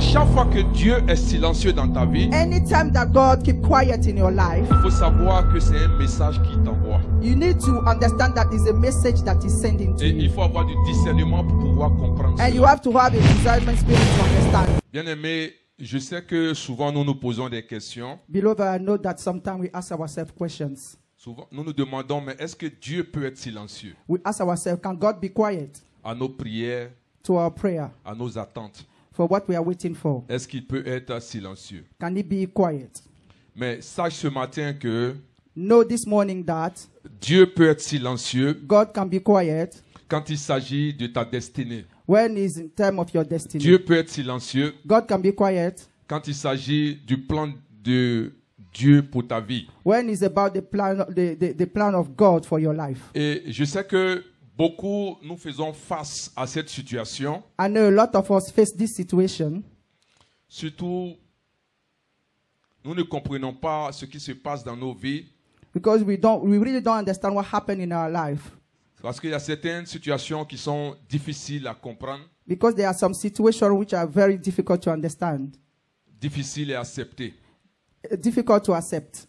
À chaque fois que Dieu est silencieux dans ta vie, Anytime that God keep quiet in your life, il faut savoir que c'est un message qui t'envoie. you need to understand that is a message that is sending to Et il you. faut avoir du discernement pour pouvoir comprendre And you cela. have to have a discernment spirit to understand. Bien-aimé, je sais que souvent nous nous posons des questions. Beloved, I know that sometimes we ask ourselves questions. Souvent nous nous demandons, mais est-ce que Dieu peut être silencieux We ask ourselves, can God be quiet à nos prières, to our prayer à nos attentes? for what we are waiting for? Est-ce qu'il peut être silencieux? Can he be quiet? Mais sache ce matin que Know this morning that Dieu peut être silencieux God can be quiet quand il s'agit de ta destinée. when it's in terms of your destiny. Dieu peut être silencieux God can be quiet quand il s'agit du plan de Dieu pour ta vie. when it's about the plan of God for your life. Et je sais que beaucoup nous faisons face à cette situation, I know a lot of us face this situation surtout nous ne comprenons pas ce qui se passe dans nos vies because we really don't understand what happened in our life. parce qu'il y a certaines situations qui sont difficiles à comprendre, Because there are some situations which are very difficult to understand, difficiles à accepter. difficult to accept.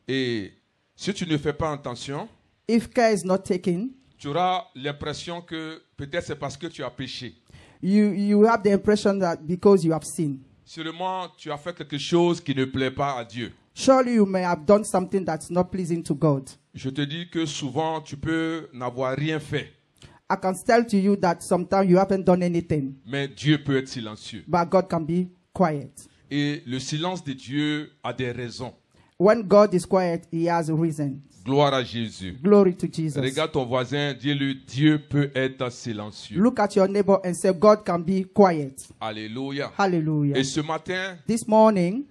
Et si tu ne fais pas attention, If care is not taken, tu auras l'impression que peut-être c'est parce que tu as péché. you have the impression that because you have sinned. Sûrement, tu as fait quelque chose qui ne plaît pas à Dieu. Surely you may have done something that's not pleasing to God. Je te dis que souvent, tu peux n'avoir rien fait, I can tell to you that sometimes you haven't done anything, mais Dieu peut être silencieux. but God can be quiet. Et le silence de Dieu a des raisons. When God is quiet, he has a reason. Gloire à Jésus. Glory to Jesus. Regarde ton voisin, dis-lui, Dieu peut être silencieux. Look at your neighbor and say, God can be quiet. Alléluia. Hallelujah. Et ce matin, This morning,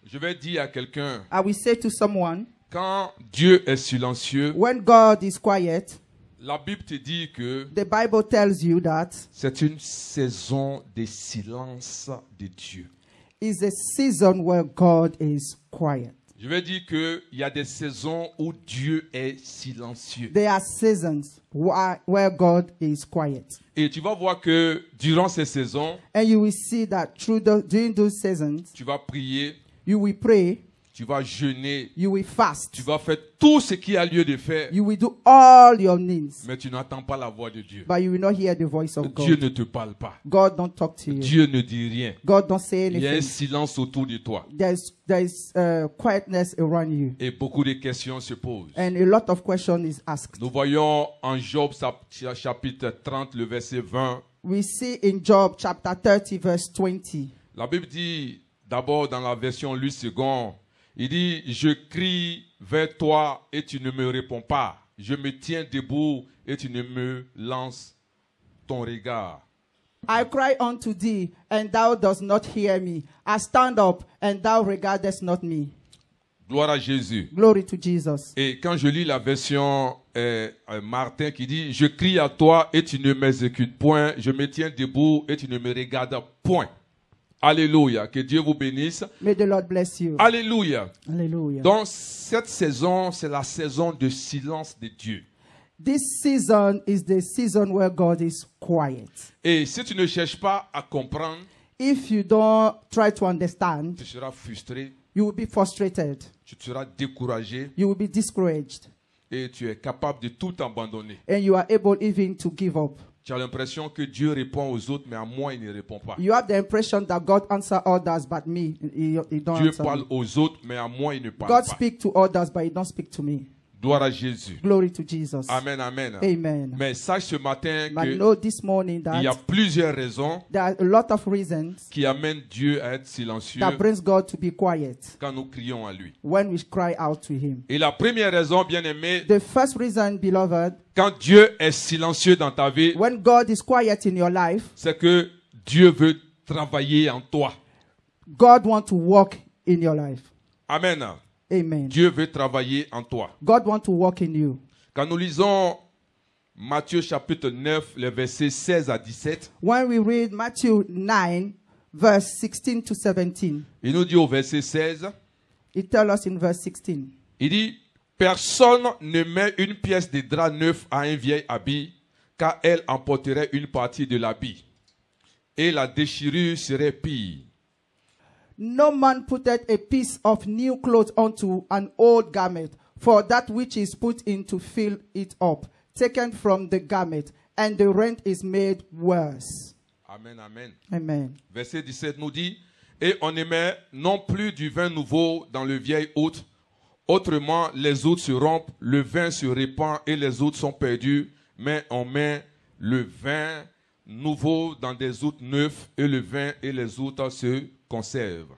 je vais dire à quelqu'un, I will say to someone, quand Dieu est silencieux, when God is quiet, la Bible te dit que the Bible tells you that c'est une saison de silence de Dieu. it's a season where God is quiet. Je vais dire qu'il y a des saisons où Dieu est silencieux. There are seasons where God is quiet. Et tu vas voir que durant ces saisons, And you will see that during those seasons, tu vas prier, you will pray, tu vas jeûner, you will fast, tu vas faire tout ce qu'il y a lieu de faire, you will do all your needs, mais tu n'entends pas la voix de Dieu. but you will not hear the voice of Dieu God. ne te parle pas. God don't talk to you. Dieu ne dit rien. God don't say Il y a un anything. silence autour de toi. There is quietness around you. Et beaucoup de questions se posent. And a lot of questions is asked. Nous voyons en Job chapitre 30, le verset 20. We see in Job chapter 30 verse 20. La Bible dit, d'abord dans la version Louis II, il dit, je crie vers toi et tu ne me réponds pas. Je me tiens debout et tu ne me lances ton regard. I cry unto thee, and thou dost not hear me. I stand up, and thou regardest not me. Gloire à Jésus. Glory to Jesus. Et quand je lis la version Martin qui dit, je crie à toi et tu ne m'exécutes point. Je me tiens debout et tu ne me regardes point. Alléluia. Que Dieu vous bénisse. May the Lord bless you. Alléluia. Hallelujah. Donc, cette saison, c'est la saison de silence de Dieu. This season is the season where God is quiet. Et si tu ne cherches pas à comprendre, If you don't try to understand, tu seras frustré, you will be frustrated. tu seras découragé You will be discouraged. et tu es capable de tout abandonner. And you are able even to give up. Tu as l'impression que Dieu répond aux autres, mais à moi, il ne répond pas. You have the impression that God answers others, but me, he don't Dieu answer parle me. aux autres, mais à moi, il ne parle God pas. speaks to others, but he don't speak to me. Gloire à Jésus. Glory to Jesus. Amen, amen. Amen. Mais sache ce matin But qu'il know this morning y a that plusieurs raisons there are a lot of reasons qui amènent Dieu à être silencieux that brings God to be quiet quand nous crions à lui. when we cry out to him. Et la première raison, bien aimé, The first reason, beloved, quand Dieu est silencieux dans ta vie, when God is quiet in your life, c'est que Dieu veut travailler en toi. God wants to work in your life. Amen. Amen. Dieu veut travailler en toi. God wants to work in you. Quand nous lisons Matthieu chapitre 9, les versets 16 à 17, When we read Matthew 9, verse 16 to 17, il nous dit au verset 16, it tells us in verse 16, il dit, personne ne met une pièce de drap neuf à un vieil habit, car elle emporterait une partie de l'habit. Et la déchirure serait pire. No man putteth a piece of new cloth unto an old garment, for that which is put in to fill it up, taken from the garment, and the rent is made worse. Amen, amen. Amen. Verset 17 nous dit, et on ne met non plus du vin nouveau dans le vieil hôte, autrement les hôtes se rompent, le vin se répand et les hôtes sont perdus, mais on met le vin nouveau dans des hôtes neufs et le vin et les hôtes se conservent.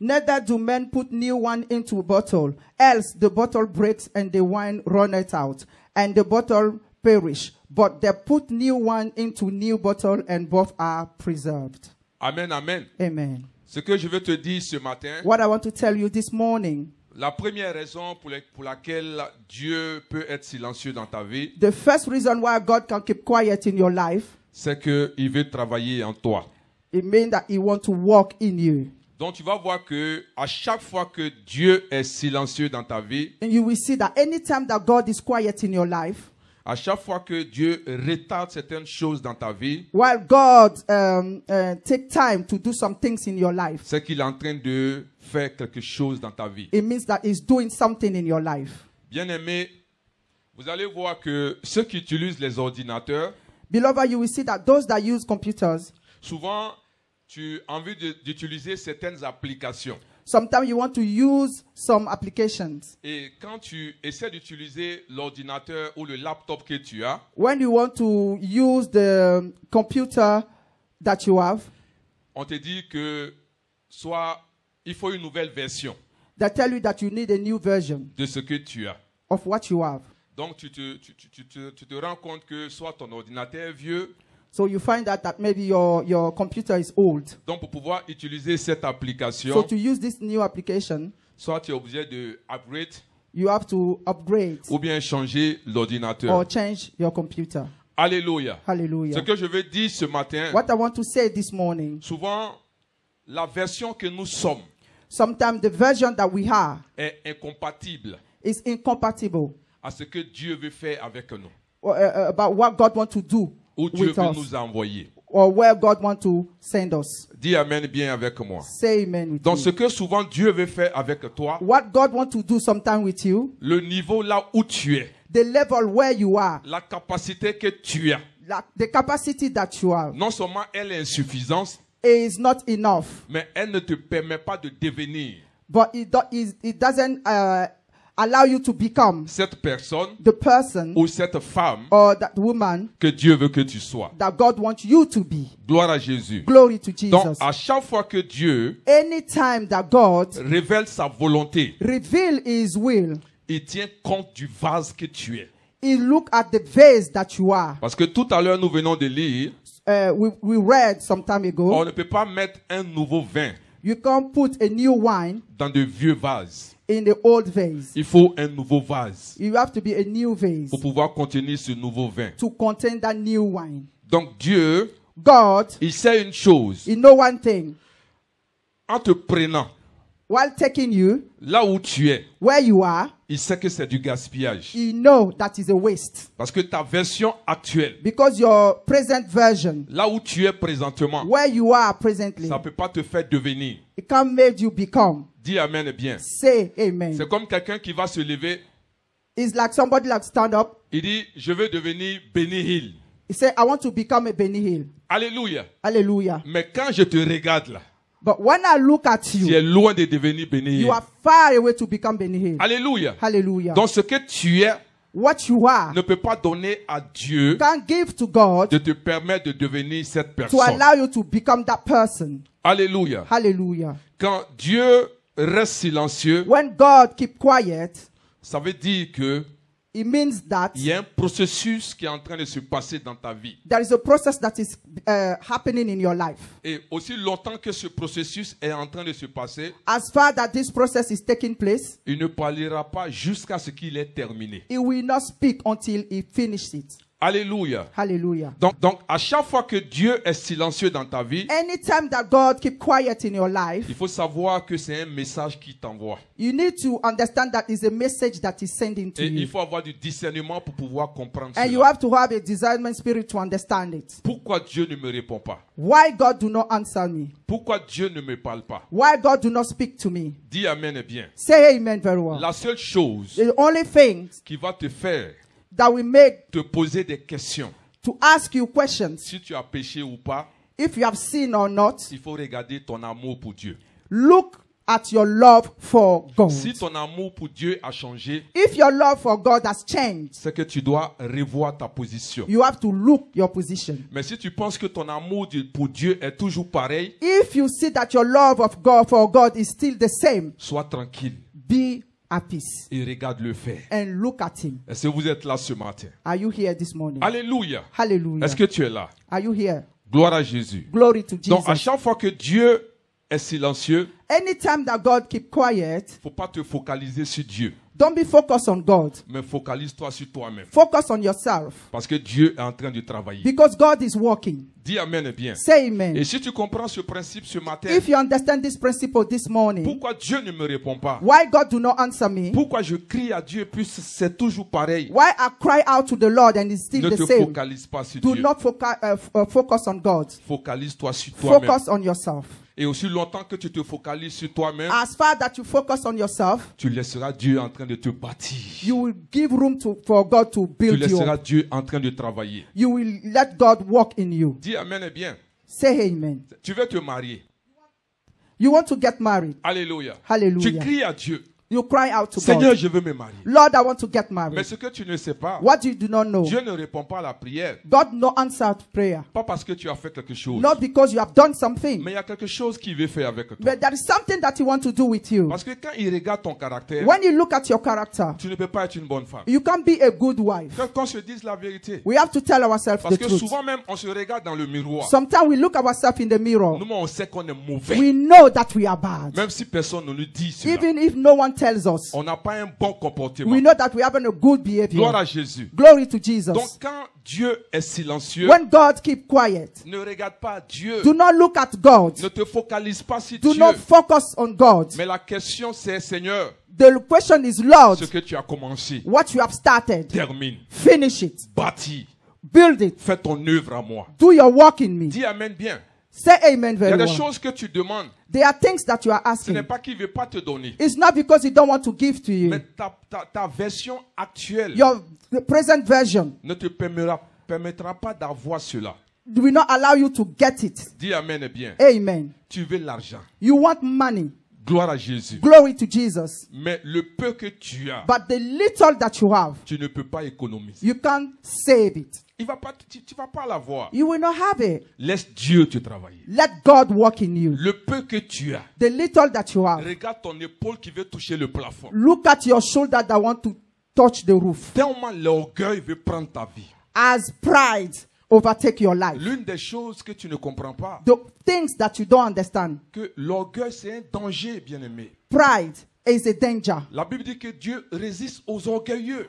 Neither do men put new wine into a bottle, else the bottle breaks and the wine runneth out, and the bottle perish. But they put new wine into new bottle, and both are preserved. Amen, amen. Amen. Ce que je veux te dire ce matin, What I want to tell you this morning, la première raison pour laquelle Dieu peut être silencieux dans ta vie, the first reason why God can keep quiet in your life, c'est qu'il veut travailler en toi. it means that He wants to walk in you. Donc tu vas voir que à chaque fois que Dieu est silencieux dans ta vie, And you will see that anytime that God is quiet in your life, à chaque fois que Dieu retarde certaines choses dans ta vie, while God take time to do some things in your life, c'est qu'il est en train de faire quelque chose dans ta vie. it means that He's doing something in your life. Bien-aimés, vous allez voir que ceux qui utilisent les ordinateurs, Beloved, you will see that those that use computers, souvent tu as envie d'utiliser certaines applications. sometimes you want to use some applications. Et quand tu essaies d'utiliser l'ordinateur ou le laptop que tu as, When you want to use the computer that you have, on te dit que soit il faut une nouvelle version they tell you that you need a new version de ce que tu as. of what you have. Donc tu te rends compte que soit ton ordinateur est vieux, So you find out that maybe your computer is old. donc pour pouvoir utiliser cette So application, to use this new application, soit tu es obligé de upgrade you have to upgrade ou bien changer l'ordinateur. or change your computer. Alléluia. Ce Hallelujah. que je veux dire ce matin, What I want to say this morning, souvent la version que nous sommes sometimes the version that we have est incompatible is incompatible à ce que Dieu veut faire avec nous, about what God wants to do ou Dieu with veut us, nous envoyer. or where God wants to send us. Dis amen bien avec moi. Say amen with Donc me. ce que souvent Dieu veut faire avec toi, What God wants to do sometime with you, le niveau là où tu es, the level where you are, la capacité que tu as, the capacity that you have non seulement elle est insuffisante, is not enough, mais elle ne te permet pas de devenir but it doesn't allow you to become cette personne the person ou cette femme or that woman que Dieu veut que tu sois. that God wants you to be. Gloire à Jésus. Glory to Donc Jesus. à chaque fois que Dieu Anytime that God révèle sa volonté, reveal His will, il tient compte du vase que tu es. He look at the vase that you are. Parce que tout à l'heure nous venons de lire, We read some time ago, on ne peut pas mettre un nouveau vin you can't put a new wine dans de vieux vases. in the old vase. Il faut un nouveau vase You have to be a new vase pour pouvoir contenir ce nouveau vin. to contain that new wine. Donc Dieu, God, il sait une chose, He know one thing. en te prenant While taking you là où tu es, where you are, il sait que c'est du gaspillage. He know that is a waste. Parce que ta version actuelle, Because your present version, là où tu es présentement, where you are presently, ça ne peut pas te faire devenir. it can't make you become. Dis amen bien. Say amen. C'est comme quelqu'un qui va se lever, It's like somebody like stand up. il dit, je veux devenir Benny Hill. He say, I want to become a Benny Hill. Alléluia. Hallelujah. Mais quand je te regarde là, But when I look at tu you, es loin de devenir Benny Hill. you are far away to become Benny Hill. Alléluia. Hallelujah. Donc ce que tu es What you are ne peut pas donner à Dieu can give to God de te permettre de devenir cette to personne. allow you to become that person. Alléluia. Hallelujah. Quand Dieu reste silencieux, When God keep quiet, ça veut dire que it means that il y a un processus qui est en train de se passer dans ta vie. there is a process that is happening in your life. Et aussi longtemps que ce processus est en train de se passer, As far that this process is taking place, il ne parlera pas jusqu'à ce qu'il ait terminé. He will not speak until He finishes it. Alléluia. Hallelujah. Donc, à chaque fois que Dieu est silencieux dans ta vie, Anytime that God keep quiet in your life, il faut savoir que c'est un message qui t'envoie. you need to understand that is a message that is sending to Et you. il faut avoir du discernement pour pouvoir comprendre And you cela. have to have a discernment spirit to understand it. Pourquoi Dieu ne me répond pas? Why God do not answer me? Pourquoi Dieu ne me parle pas? Why God do not speak to me? Dis Amen bien. Say amen very well. La seule chose The only thing qui va te faire that will make te poser des questions, to ask you questions, si tu as péché ou pas, if you have sinned or not, il faut regarder ton amour pour Dieu. look at your love for God. Si ton amour pour Dieu a changé, If your love for God has changed, c'est que tu dois revoir ta position. you have to look your position. Mais si tu penses que ton amour pour Dieu est toujours pareil, If you see that your love of God for God is still the same, sois tranquille be at peace et regarde le faire. and look at him. Est-ce que vous êtes là ce matin? Are you here this morning? Alléluia. Hallelujah. Est-ce que tu es là? Are you here? Gloire à Jésus. Glory to Donc, à Jesus. chaque fois que Dieu est silencieux, Anytime that God keep quiet, il ne faut pas te focaliser sur Dieu, don't be focused on God. mais focalise-toi sur toi-même. Focus on yourself Parce que Dieu est en train de travailler. because God is working. Dis Amen bien. Say Et amen. si tu comprends ce principe ce matin, If you understand this principle this morning, pourquoi Dieu ne me répond pas? why God do not answer me? Pourquoi je crie à Dieu puis c'est toujours pareil? Why I cry out to the Lord and it's still Ne the te same? focalise pas sur Do Dieu. not focus on God. Focalise-toi sur toi-même. Focus on yourself. Et aussi longtemps que tu te focalises sur toi-même, As far that you focus on yourself, tu laisseras Dieu en train de te bâtir. you will give room for God to Tu build you laisseras up. Dieu en train de travailler. You will let God work in you. Dis Amen bien. Say amen. Tu veux te marier. You want to get married. Alléluia. Tu Hallelujah. cries à Dieu. You cry out to Seigneur, God. je veux me marier. Lord, I want to get Mais married. ce que tu ne sais pas, What you do not know. Dieu ne répond pas à la prière. God no answer to prayer. Pas parce que tu as fait quelque chose. Not because you have done something. Mais il y a quelque chose qu'il veut faire avec toi. But there is something that he wants to do with you. Parce que quand il regarde ton caractère, When you look at your character, tu ne peux pas être une bonne femme. you can be a good wife. Qu'on se dise la vérité. We have to tell ourselves Parce the que truth. souvent même, on se regarde dans le miroir. Sometimes we look at ourselves in the mirror. Nous, on sait qu'on est mauvais. We know that we are bad. Même si personne ne nous dit cela. Even if no one tells us, On n'a pas un bon comportement. we know that we have a good Gloire behavior. à Jésus. Glory to Jesus. Donc quand Dieu est silencieux, When God keep quiet, ne regarde pas Dieu. do not look at God. Ne te focalise pas sur Do Dieu. not focus on God. Mais la question c'est, Seigneur, The question is, Lord, ce que tu as commencé, what you have started, termine, finish it, bâtis, build it, fais ton œuvre à moi. do your work in me. Dis Amen bien. Say amen Il y a very des well. choses que tu demandes. There are things that you are Ce n'est asking. pas qu'il ne veut pas te donner. It's not because he don't want to give to Mais you. ta version actuelle Your present version ne te permettra pas d'avoir cela. will not allow you to get it. Dis Amen bien. Amen. Tu veux l'argent. You want money. Gloire à Jésus. Glory to Jesus. Mais le peu que tu as, But the little that you have, tu ne peux pas économiser. you can't save it. Tu ne vas pas l'avoir. You will not have it. Laisse Dieu te travailler. Let God work in you. Le peu que tu as, The little that you have, regarde ton épaule qui veut toucher le plafond. look at your shoulder that want to touch the roof. Tellement l'orgueil veut prendre ta vie. As pride overtake your life. L'une des choses que tu ne comprends pas, The things that you don't understand. que l'orgueil c'est un danger, bien-aimé. Pride is a danger. La Bible dit que Dieu résiste aux orgueilleux.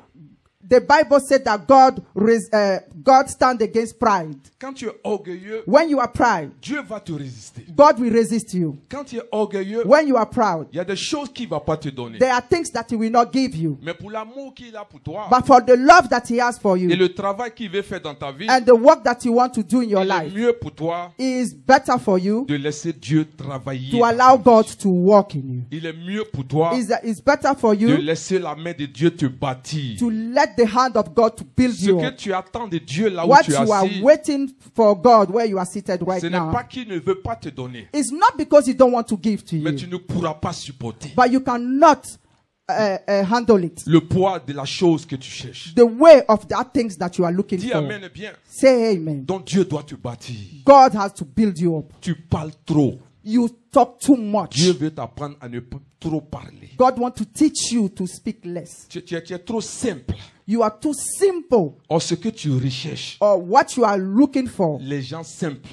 The Bible said that God stand against pride. Quand tu es orgueilleux, When you are proud, Dieu va te résister. God will resist you. Quand tu es orgueilleux, When you are proud, il y a des choses qu'il ne va pas te donner. there are things that he will not give you. Mais pour l'amour qu'il a pour toi But for the love that he has for et you le travail qu'il veut faire dans ta vie, and the work that you want to do in your il est life, mieux pour toi it is better for you de laisser Dieu travailler. to allow God to work in you. Il est mieux pour toi It's better for de you laisser la main de Dieu te bâtir. to let the hand of God to build Ce you que up. tu attends de Dieu là où What tu es you are assis, waiting for God where you are seated right ce n'est now, pas qu'il ne veut pas te donner, it's not because he don't want to give to mais you, tu ne pourras pas supporter but you cannot handle it. le poids de la chose que tu cherches. The way of that things that you are looking Dis for. Amen bien. Say amen. Donc Dieu doit te bâtir. God has to build you up. Tu parles trop. You talk too much. Dieu veut t'apprendre à ne pas trop parler. God wants to teach you to speak less. Tu es trop simple. You are too simple. Or ce que tu recherches, Or what you are looking for, les gens simples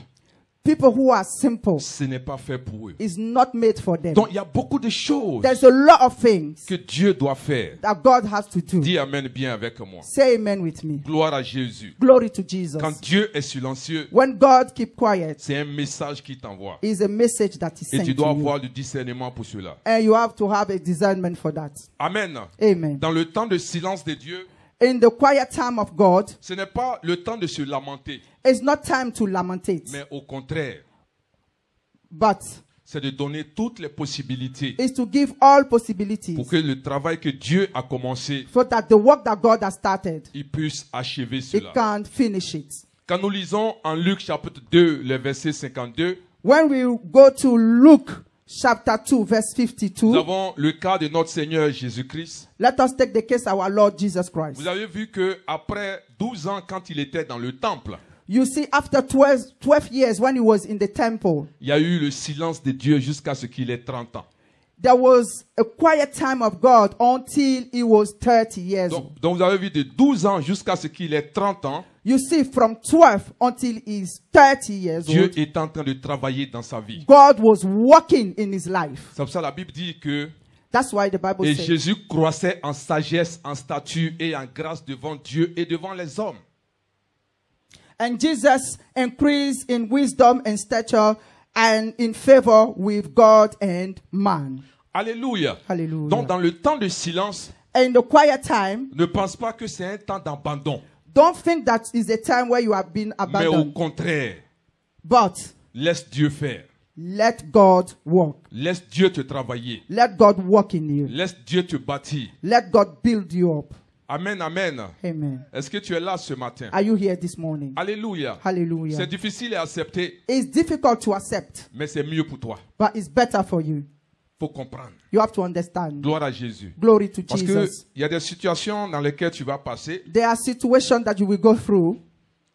People who are simple ce n'est pas fait pour eux. is not made for them. Donc il y a beaucoup de choses There's a lot of things que Dieu doit faire. that God has to do. Dis amen bien avec moi. Say amen with me. Gloire à Jésus. Glory to Jesus. Quand Dieu est silencieux, When God keep quiet, c'est un message qui t'envoie. is a message that is Et sent tu dois to you. avoir le discernement pour cela. And you have to have a discernment for that. Amen. Amen. Dans le temps de silence de Dieu, In the quiet time of God, ce n'est pas le temps de se lamenter, it's not time to lamentate, mais au contraire, but c'est de donner toutes les possibilités it's to give all possibilities pour que le travail que Dieu a commencé, so that the work that God has started, il puisse achever it cela. can finish it. Quand nous lisons en Luc chapitre 2, le verset 52, When we go to Luke chapter 2, verse nous 52, avons le cas de notre Seigneur Jésus-Christ. let us take the case of our Lord Jesus Christ. Vous avez vu que après 12 ans, quand il était dans le temple, You see, after 12 years when he was in the temple, il y a eu le silence de Dieu jusqu'à ce qu'il ait 30 ans. there was a quiet time of God until he was 30 years old. Donc vous avez vu de 12 ans jusqu'à ce qu'il ait 30 ans, You see, from 12 until he's 30 years Dieu old, est en train de travailler dans sa vie. God was working in his life. C'est pour ça que la Bible dit que That's why the Bible et says, Jésus croissait en sagesse, en statut et en grâce devant Dieu et devant les hommes. and Jesus increased in wisdom and stature and in favor with God and man. Alléluia. Hallelujah. Donc dans le temps de silence, In the quiet time, ne pense pas que c'est un temps d'abandon, don't think that is a time where you have been mais au abandoned, contraire, but laisse Dieu faire. let God work. Laisse Dieu te travailler. Let God work in you. Laisse Dieu te bâtir. Let God build you up. Amen, amen. Amen. Est-ce que tu es là ce matin? Are you here this morning? Alléluia. Hallelujah. C'est difficile à accepter, It's difficult to accept, mais c'est mieux pour toi. but it's better for you. Faut comprendre. You have to understand. Gloire à Jésus. Glory to Parce que Jesus. il y a des situations dans lesquelles tu vas passer There are situations that you will go through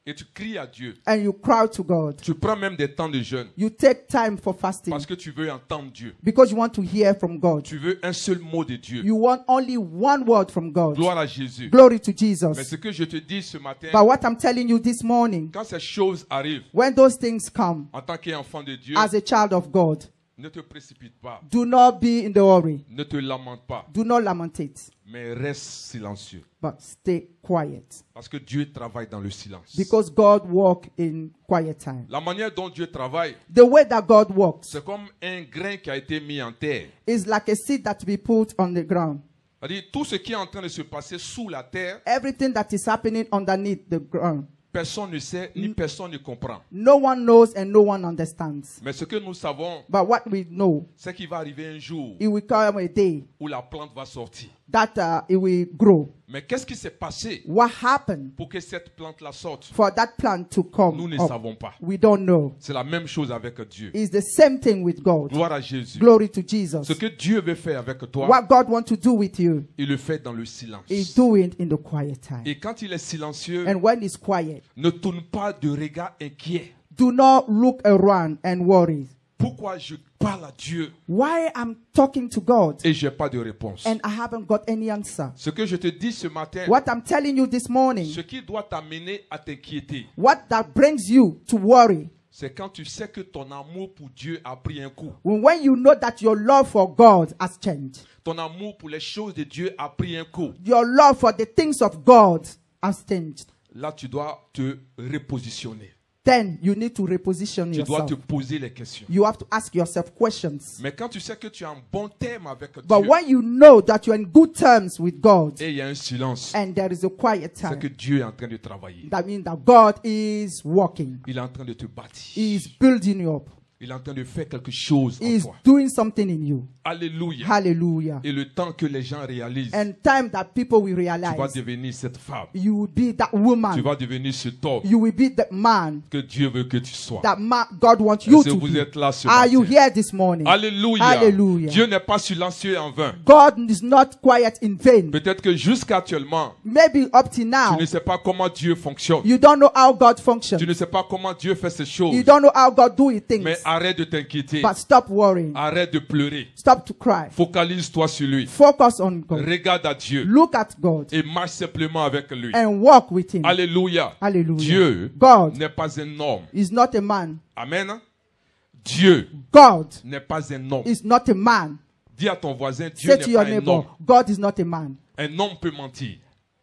et tu cries à Dieu. and you cry to God. Tu prends même des temps de jeûne You take time for fasting parce que tu veux entendre Dieu. because you want to hear from God. Tu veux un seul mot de Dieu. You want only one word from God. Gloire à Jésus. Glory to Mais Jesus. ce que je te dis ce matin, But what I'm telling you this morning, quand ces choses arrivent, when those things come en tant qu'enfant de Dieu, as a child of God, ne te précipite pas, do not be in the hurry. ne te lamente pas, Do not lamentate, mais reste silencieux. but stay quiet Parce que Dieu travaille dans le silence. because God walk in quiet time. La manière dont Dieu travaille, The way that God walks c'est comme un grain qui a été mis en terre. is like a seed that we put on the ground. C'est-à-dire, tout ce qui est en train de se passer sous la terre, Everything that is happening underneath the ground, personne ne sait, ni personne ne comprend. no one knows and no one understands. Mais ce que nous savons, But what we know, c'est qu'il va arriver un jour it will come a day où la plante va sortir. that it will grow. Mais qu'est-ce qui s'est passé What happened pour que cette plante-là sorte? for that plant to come Nous ne up? savons pas. We don't know. C'est la même chose avec Dieu. It's the same thing with God. Gloire à Jésus. Glory to Jesus. Ce que Dieu veut faire avec toi, What God wants to do with you, il le fait dans le silence. He's doing in the quiet time. Et quand il est silencieux, And when it's quiet, ne tourne pas de regard inquiet. do not look around and worry. Pourquoi je parle à Dieu Why I'm talking to God et je n'ai pas de réponse? and I haven't got any answer? Ce que je te dis ce matin, What I'm telling you this morning, ce qui doit t'amener à t'inquiéter, what that brings you to worry, c'est quand tu sais que ton amour pour Dieu a pris un coup. when you know that your love for God has changed, Ton amour pour les choses de Dieu a pris un coup. your love for the things of God has changed, Là, tu dois te repositionner. then you need to reposition Tu dois yourself. te poser les questions. You have to ask yourself questions. Mais quand tu sais que tu es en bon terme avec But Dieu when you know that you're in good terms with God et il y a un silence, and there is a quiet c'est que time, Dieu est en train de travailler. that means that God is working. Il est en train de te bâtir. He is building you up. Il est en train de faire quelque chose He en is toi. doing something in you. Alléluia. Hallelujah. Et le temps que les gens réalisent, And time that people will tu vas realize devenir cette femme. you will be that Tu woman. vas devenir cet homme You will be the man que Dieu veut que tu sois. that God wants you Est-ce que to vous be. êtes là ce Are you matin? here this morning? Alléluia. Hallelujah. Dieu n'est pas silencieux en vain. God is not quiet in vain. Peut-être que jusqu'à actuellement, Maybe up till tu now, ne sais pas comment Dieu fonctionne. you don't know how God Tu functions. ne sais pas comment Dieu fait ces You choses. don't know how God do his things. Mais arrête de t'inquiéter. but stop worrying. Arrête de pleurer. Stop to cry. Focalise-toi sur lui. Focus on God. Regarde à Dieu Look at God et marche simplement avec lui. and walk with Him. Alléluia. Hallelujah. Dieu God n'est pas un homme. is not a man. Amen. Dieu God n'est pas un homme. is not a man. Dis à ton voisin, Dieu Say to n'est your pas un homme. neighbor, God is not a man. Un homme peut mentir.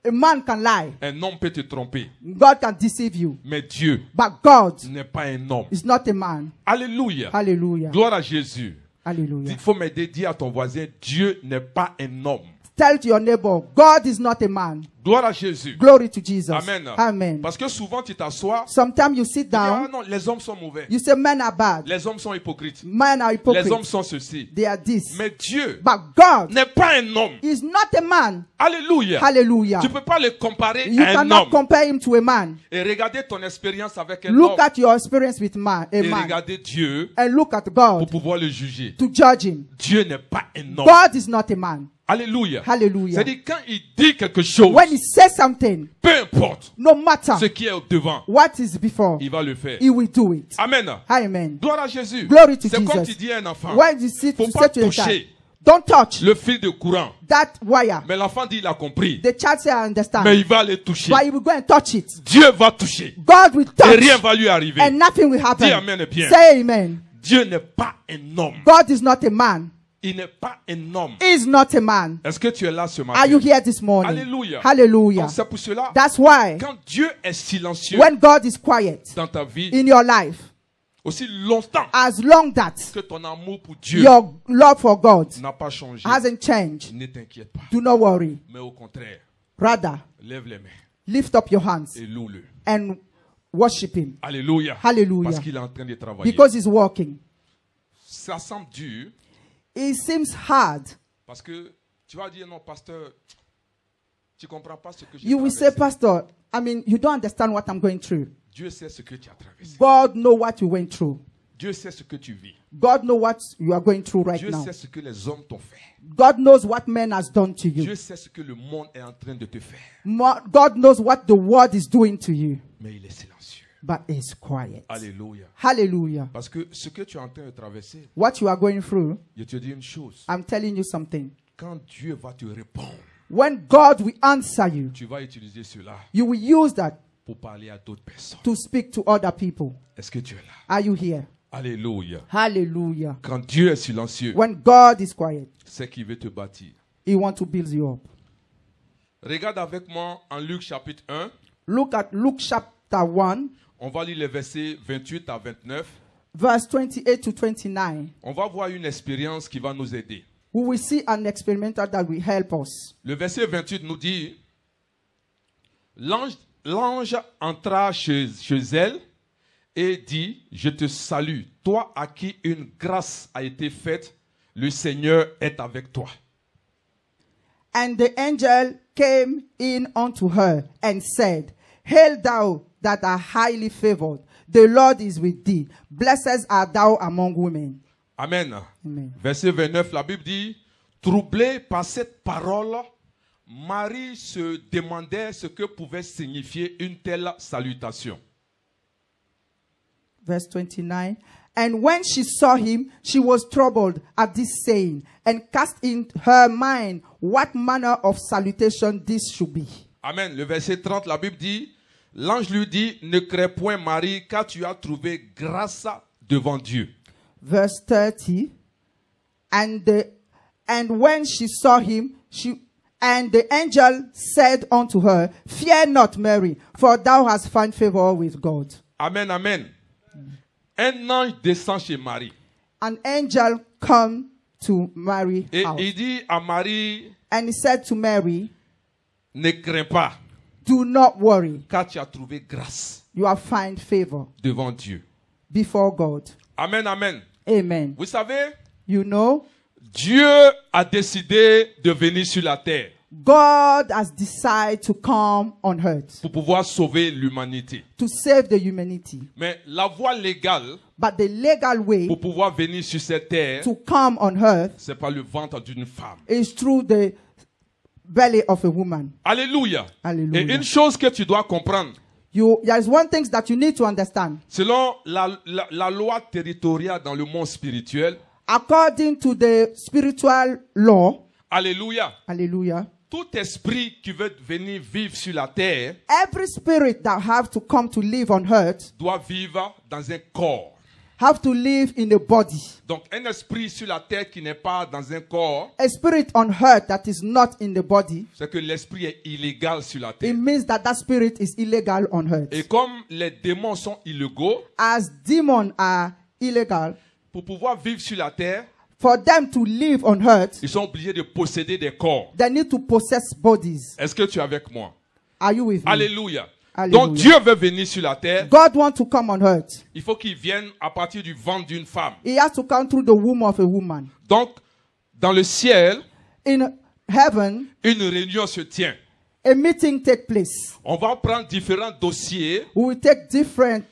A man can lie. Un homme peut te tromper. God can deceive you. Mais Dieu But God n'est pas un homme. is not a man. Alléluia. Hallelujah. Gloire à Jésus. Hallelujah. Il faut m'aider, dire à ton voisin, Dieu n'est pas un homme. Tell to your neighbor, God is not a man. Gloire à Jésus. Glory to Jesus. Amen. Amen. Parce que souvent tu t'assois, Sometimes you sit tu dis, ah down, non, les hommes sont mauvais. you say men are bad. Les hommes sont hypocrites. Men are Les hommes hypocrites. sont ceci. They are this. Mais Dieu But God n'est pas un homme. is not a man. Alléluia. Hallelujah. Tu ne peux pas le comparer You à un cannot homme. compare him to a man. Et regarder ton expérience avec un Look homme. at your experience with man, a Et man, regarder Dieu and look at pour God pouvoir le juger. to judge him. Dieu n'est pas un homme. God is not a man. Alléluia. Hallelujah. C'est-à-dire quand il dit quelque chose, When he says something, peu importe no matter ce qui est au devant, what is before, il va le faire. he will do it. Amen. Amen. Gloire à Jésus. Glory to C'est comme Jesus. tu dis à un enfant. When you sit Faut to pas say to the child, toucher don't touch le fil de courant. that wire. Mais l'enfant dit il a compris. The child say, I understand. Mais il va aller toucher. But he will go and touch it. Dieu va toucher. God will Et touch. rien va lui arriver. And nothing will Dis happen. amen bien. Say amen. Dieu n'est pas un homme. God is not a man. Il n'est pas un homme. He is not a man. Est-ce que tu es là ce matin? Are you here this morning? Alléluia. Hallelujah. Donc c'est pour cela, That's why quand Dieu est silencieux when God is quiet dans ta vie, in your life, aussi longtemps as long that que ton amour pour Dieu your love for God n'a pas changé, hasn't changed, ne t'inquiète pas. do not worry. Mais au contraire, Rather, lève les mains lift up your hands et loue-le. and worship Him. Alléluia. Hallelujah. Parce qu'il est en train de travailler. Because He's working. Ça semble dur It seems hard. parce que tu vas dire non, pasteur, tu ne comprends pas ce que j'ai You will say, traversé. Pastor, I mean, you don't understand what I'm going through. Dieu sait ce que tu as traversé. God knows what you went through. Dieu sait ce que tu vis. God knows what you are going through right Dieu now. sait ce que les hommes t'ont fait. God knows what man has done to you. Dieu sait ce que le monde est en train de te faire. God knows what the world is doing to you. Mais il est silencieux. But He's quiet. Alléluia. Hallelujah. Parce que ce que tu es en train de traverser, What you are going through, je te dis une chose. I'm telling you something. Quand Dieu va te répondre, When God will answer you, tu vas utiliser cela you will use that pour parler à d'autres personnes. to speak to other people. Est-ce que tu es là? Are you here? Alléluia. Hallelujah. Quand Dieu est silencieux, When God is quiet, c'est qu'il veut te bâtir. He wants to build you up. Regarde avec moi en Luc chapitre 1. Look at Luke chapter 1, On va lire les versets 28 à 29. verse 28 to 29. On va voir une expérience qui va nous aider. We will see an experimental that will help us. Le verset 28 nous dit, l'ange entra chez elle et dit, je te salue, toi à qui une grâce a été faite, le Seigneur est avec toi. And the angel came in unto her and said, Hail thou that art highly favored, the Lord is with thee. Blessed art thou among women. Amen. Amen. Verset 29, la Bible dit, troublée par cette parole, Marie se demandait ce que pouvait signifier une telle salutation. Verse 29. And when she saw him, she was troubled at this saying, and cast in her mind what manner of salutation this should be. Amen. Le verset 30, la Bible dit, l'ange lui dit, ne crains point Marie, car tu as trouvé grâce devant Dieu. Verse 30. And when she saw him, and the angel said unto her, Fear not, Mary, for thou hast found favor with God. Amen, amen. Un ange descend chez Marie. An angel come to Mary's Et house. il dit à Marie, And he said to Mary, ne crains pas, Do not worry, car tu as trouvé grâce you have found favor devant Dieu. before God. Amen, amen. Amen. Vous savez, You know, Dieu a décidé de venir sur la terre God has decided to come on earth pour pouvoir sauver l'humanité. to save the humanity. Mais la voie légale But the legal way pour pouvoir venir sur cette terre, to come on earth c'est par le ventre d'une femme. is through the belly of a woman. Alléluia. Hallelujah. Et une chose que tu dois comprendre, there is one thing that you need to understand. Selon la loi territoriale dans le monde spirituel, According to the spiritual law, alléluia, hallelujah, tout esprit qui veut venir vivre sur la terre every spirit that have to come to live on earth doit vivre dans un corps. have to live in a body. Donc un esprit sur la terre qui n'est pas dans un corps, A spirit on earth that is not in the body, c'est que l'esprit est illégal sur la it terre. means that that spirit is illegal on earth. Et comme les démons sont illégaux, As demons are illegal, pour pouvoir vivre sur la terre, for them to live on earth, ils sont obligés de posséder des corps. they need to possess bodies. Est-ce que tu es avec moi? Are you with me? Alléluia. Alléluia. Donc Dieu veut venir sur la terre. God wants to come on earth. Il faut qu'il vienne à partir du ventre d'une femme. He has to come through the womb of a woman. Donc, dans le ciel, In heaven, une réunion se tient. a meeting takes place. On va prendre différents dossiers We will take different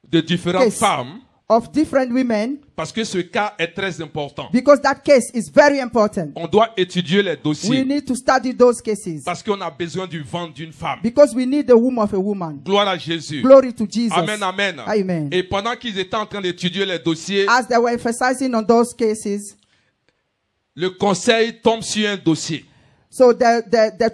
de différentes Yes. femmes of different women parce que ce cas est très important. because that case is very important. On doit étudier les We dossiers need to study those cases parce qu'on a besoin du ventre d'une femme. because we need the womb of a woman. Gloire à Jésus. Glory to Jesus. Amen, amen. Amen. Et pendant qu'ils étaient en train d'étudier les dossiers, As they were emphasizing on those cases, le conseil tombe sur un dossier. so they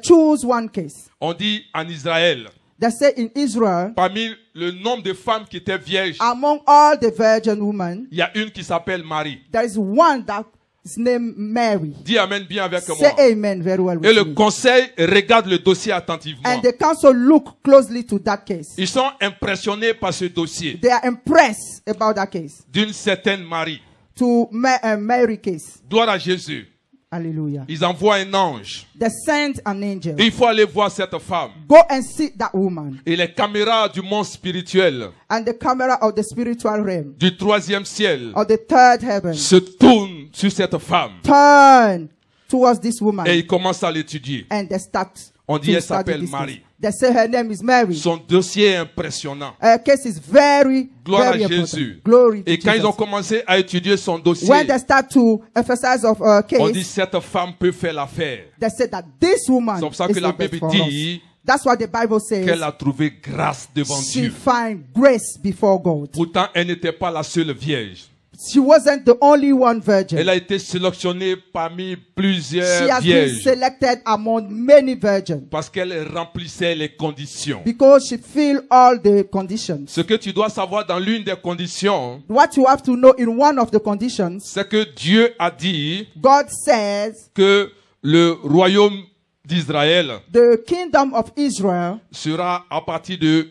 choose one case. On dit en Israël, They say in Israel, parmi le nombre de femmes qui étaient vierges, among all the virgin women, il y a une qui s'appelle Marie. there is one that is named Mary. Dis amen bien avec Say moi. amen very well Et with le me. conseil regarde le dossier attentivement. And the council look closely to that case. Ils sont impressionnés par ce dossier They are impressed about that case. d'une certaine Marie. To Mary case. Gloire à Jésus. Hallelujah. Ils envoient un ange. They sent an angel. Et il faut aller voir cette femme. Go and see that woman. Et les caméras du monde spirituel, And the camera of the spiritual realm, du troisième ciel, of the third heaven, se tournent sur cette femme. turn towards this woman. Et ils commencent à l'étudier. And they start On dit to elle study s'appelle this Marie. case. They say her name is Mary. Son dossier est impressionnant. Her case is very, Gloire à very Jésus. important. Glory to Et quand ils ont Jesus. commencé à étudier son dossier, When they start to emphasize of her on dit case, cette femme peut faire l'affaire. they say that this woman C'est pour ça is que la the best Bible for dit us. That's what the Bible says. qu'elle a trouvé grâce devant She Dieu. find grace before God. Pourtant, elle n'était pas la seule vierge. She wasn't the only one virgin. Elle a été sélectionnée parmi She plusieurs has been vierges selected among many virgins parce qu'elle remplissait les conditions. because she filled all the conditions. Ce que tu dois savoir dans l'une des conditions, What you have to know in one of the conditions, c'est que Dieu a dit God says que le royaume d'Israël the kingdom of Israel sera à partir de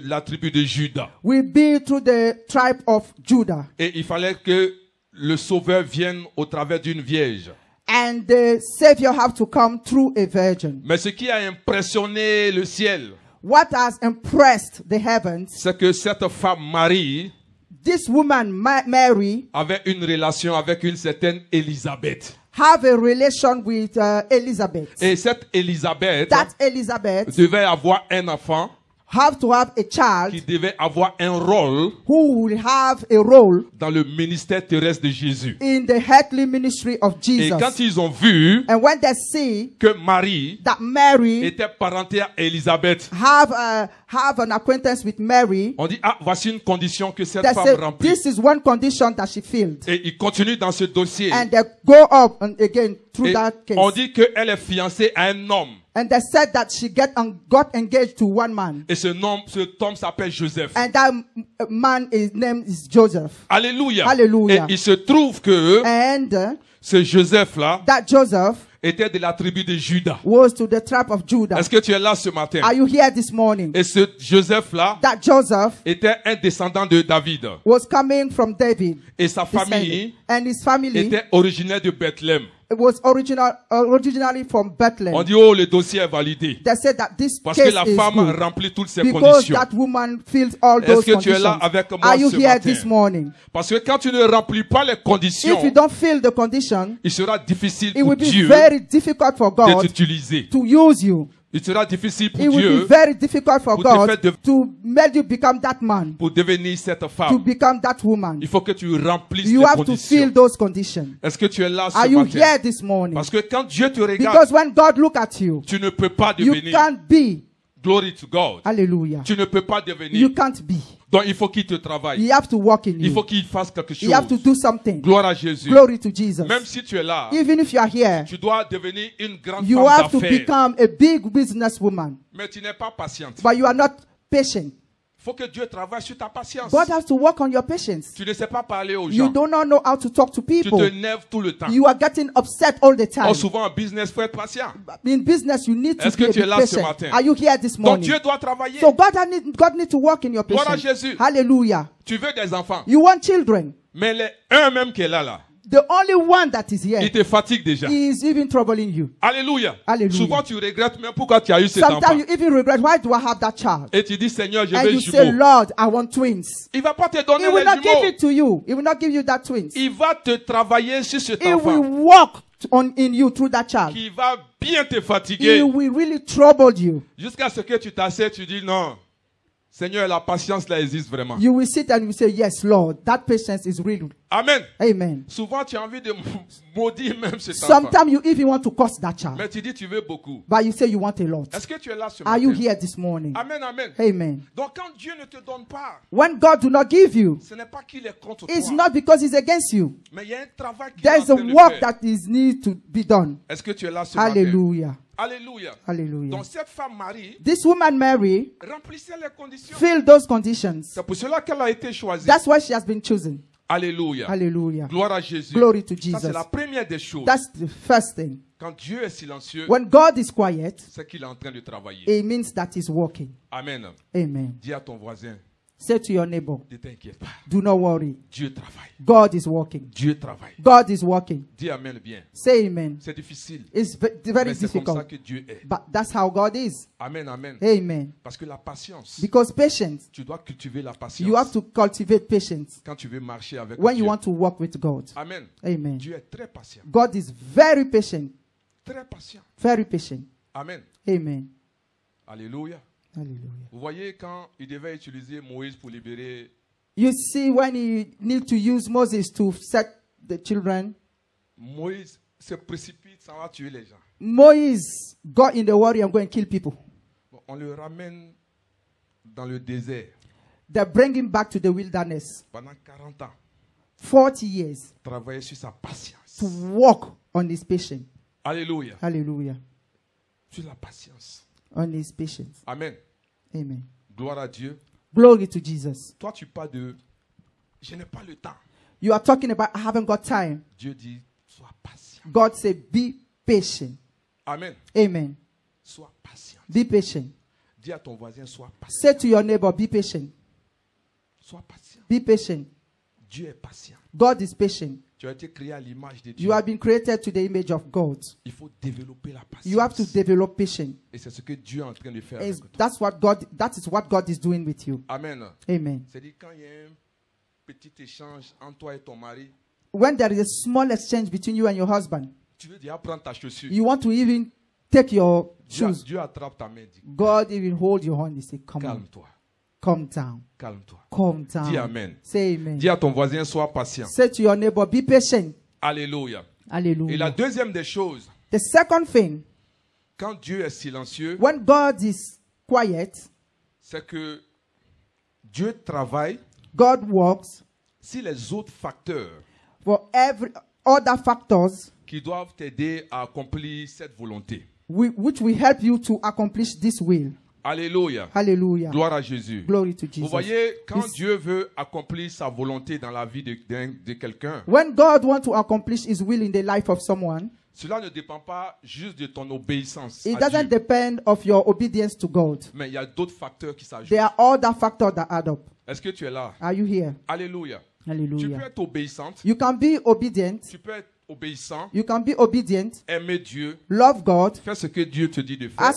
la tribu de Juda. will be through the tribe of Judah. Et il fallait que le sauveur vienne au travers d'une vierge. And the Savior have to come through a virgin. Mais ce qui a impressionné le ciel, What has impressed the heavens, c'est que cette femme Marie this woman Mary avait une relation avec une certaine Élisabeth. have a relation with Elizabeth. Et cette Élisabeth That Elizabeth devait avoir un enfant have to have a qui child devait avoir un rôle who will have a role dans le ministère terrestre de Jésus. in the earthly ministry of Et Jesus. quand ils ont vu And when they see que Marie that Mary était parentée à Élisabeth, have an acquaintance with Mary, on dit, ah, voici une condition que cette they femme say remplit. this is one condition that she filled. Et ils continuent dans ce dossier. And they go up and again through Et that case. on dit qu'elle est fiancée à un homme. And they said that she got engaged to one man. Et cet homme s'appelle Joseph. And that man, his name is Joseph. Alléluia. Alléluia. Et il se trouve que And ce Joseph-là that Joseph était de la tribu de Juda. was to the tribe of Judah. Est-ce que tu es là ce matin? Are you here this morning? Et ce Joseph-là That Joseph était un descendant de David. was coming from David. Et sa famille And his family était originaire de Bethléem. was originally from Bethlehem. On dit, oh, le dossier est validé. They said that this Parce que case la is femme good remplit toutes ces because conditions. that woman fills all Est-ce those que tu es là conditions. avec moi Are you ce here matin? this morning? Parce que quand tu ne remplis pas les conditions, If you don't fill the condition, il sera difficile it pour will be Dieu very difficult for de God t'utiliser. to use you. Il sera difficile pour It will be Dieu very difficult for pour te faire God de- to make you become that man, pour devenir cette to femme. become that woman. Il faut que tu remplisses You les have to conditions. fill those conditions. Est-ce que tu es là ce Are you matin? here this morning? Parce que quand Dieu te regarde, Because when God look at you, tu ne peux pas you devenir. can't be Glory to God. Hallelujah. Tu ne peux pas devenir. You can't be. Donc il faut qu'il te travaille. You have to walk in Il faut you. qu'il fasse quelque chose. You have to do something. Gloire à Jésus. Glory to Jesus. Même si tu es là, Even if you are here, tu dois devenir une grande you femme have to d'affaires. become a big businesswoman. Mais tu n'es pas patiente. But you are not patient. Il faut que Dieu travaille sur ta patience. God has to work on your patience. Tu ne sais pas parler aux You gens. do not know how to talk to Tu people. te nerves tout le temps. You are getting upset all the time. Or souvent en business, il faut être patient. In business, you need to Est-ce be que a tu es bit là ce patient. matin? Are you here this Donc morning? Dieu doit travailler. So God need to work in your Gloire à patience. Jésus. Hallelujah. Tu veux des enfants. You want children. Mais un même qui est là, The only one that is here il te fatigue déjà. is even troubling you. Alléluia. Hallelujah. Souvent tu regrettes même pourquoi tu as eu cet enfant. Sometimes you even regret, why do I have that child? Et tu dis, Seigneur, je And veux you say, jumeaux. Lord, I want twins. Il va pas te donner He will les not give jumeaux. it to you. He will not give you that twins. Il va te travailler sur cet He will enfant walk in you through that child. qui va bien te He fatiguer will really trouble you. jusqu'à ce que tu t'assieds, tu dis non. Seigneur, la patience là existe vraiment. You will sit and you say, yes, Lord, that patience is real. Amen. Amen. Souvent tu as envie de maudire même cet enfant. Sometimes you even want to curse that child. Mais tu dis tu veux beaucoup. But you say you want a lot. Est-ce que tu es là ce Are you matin? here this morning? Amen, amen. Amen. Donc quand Dieu ne te donne pas, When God do not give you, ce n'est pas qu'il est contre it's toi. not because he's against you. Mais il y a un travail qui est en There's a train de work faire. that is need to be done. Est-ce que tu es là ce matin? Hallelujah. Alléluia. Hallelujah. Donc cette femme Marie This woman Mary remplissait les conditions. filled those conditions. C'est pour cela qu'elle a été choisie. That's why she has been chosen. Alléluia. Hallelujah. Gloire à Jésus. Glory to Ça, Jesus. c'est la première des choses. That's the first thing. Quand Dieu est silencieux, When God is quiet, c'est qu'il est en train de travailler. it means that he's working. Amen. Amen. Dis à ton voisin, Say to your neighbor, ne t'inquiète pas. do not worry. Dieu travaille. God is working. Dieu travaille. God is working. Dis Amen bien. Say amen. C'est difficile. It's very Mais c'est comme ça difficult. que Dieu est. But that's how God is. Amen, amen. Amen. Parce que la patience, Because patience, tu dois cultiver la patience. you have to cultivate patience Quand tu veux marcher avec when Dieu. you want to walk with God. Amen. Amen. Dieu est très patient. God is very patient. Très patient. Very patient. Amen. Amen. Alléluia. Hallelujah. Vous voyez quand il devait utiliser Moïse pour libérer, You see, when he need to use Moses to set the children, Moïse se précipite, ça va tuer les gens. Moses got in the worry and go and kill people. Bon, on le ramène dans le désert They bring him back to the wilderness. pendant 40 ans. 40 years Travailler sur sa patience. to walk on his patience. Alléluia. Hallelujah. Sur la patience. On his patience. Amen. Amen. Gloire à Dieu. Glory to Jesus. Toi, tu parles de je n'ai pas le temps. You are talking about, I haven't got time. Dieu dit sois patient. God said, be patient. Amen. Amen. Sois patient. Be patient. Dis à ton voisin sois patient. Say to your neighbor, be patient. Sois patient. Be patient. Dieu est patient. God is patient. Tu as été créé à l'image de Dieu. You have been created to the image of God. Il faut développer la patience. You have to develop patience. Et c'est ce que Dieu est en train de faire And avec toi. that is what God is doing with you. Amen. Amen. C'est-à-dire quand il y a un petit échange entre toi et ton mari, When there is a small exchange between you and your husband, tu veux déjà prendre ta chaussure. you want to even take your shoes. Dieu attrape ta main et dit God even hold your hand and say, come on, calme-toi, calm down, calme-toi. calm down. Dis Amen. Say amen. Dis à ton voisin sois patient. Say to your neighbor, be patient. Alléluia. Et la Hallelujah. deuxième des choses, The second thing, quand Dieu est silencieux, when God is quiet, c'est que Dieu travaille God works si les autres facteurs for every other factors qui doivent t'aider à accomplir cette volonté. which will help you to accomplish this will. Alléluia. Hallelujah. Gloire à Jésus. Glory to Vous Jesus. voyez, quand It's- Dieu veut accomplir sa volonté dans la vie de quelqu'un, When God wants to accomplish his will in the life of someone, cela ne dépend pas juste de ton obéissance it à doesn't Dieu. depend of your obedience to God. Mais il y a d'autres facteurs qui s'ajoutent. There are other factors that add up. Est-ce que tu es là? Are you here? Alléluia. Tu peux Hallelujah. être obéissante, You can be obedient. tu peux être obéissant, You can be obedient. aimer Dieu, Love God. faire ce que Dieu te dit de faire.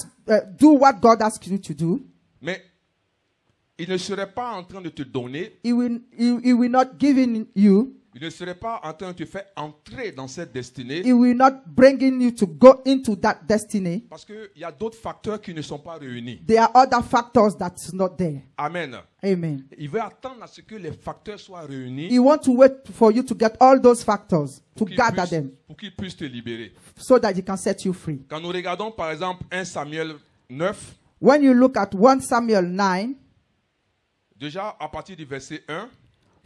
Do what God asks you to do. Mais il ne serait pas en train de te donner, He will not give in you. il ne serait pas en train de te faire entrer dans cette destinée, He will not bringing you to go into that destiny. parce qu'il y a d'autres facteurs qui ne sont pas réunis. There are other factors that's not there. Amen. Amen. Il veut attendre à ce que les facteurs soient réunis He wants to wait for you to get all those factors, to pour gather them, pour qu'il puisse te libérer. so that he can set you free. Quand nous regardons par exemple 1 Samuel 9, When you look at 1 Samuel 9, Déjà, à partir du verset 1,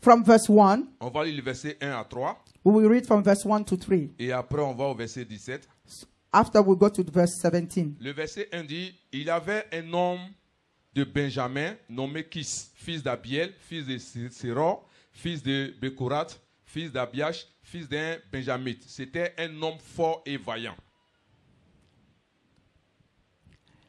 from verse 1, on va lire le verset 1 à 3. we will read from verse 1 to 3. Et après, on va au verset 17. After we go to verse 17. Le verset 1 dit, il y avait un homme de Benjamin nommé Kis, fils d'Abiel, fils de Séror, fils de Bekorat, fils d'Abiash, fils d'un Benjamite. C'était un homme fort et vaillant.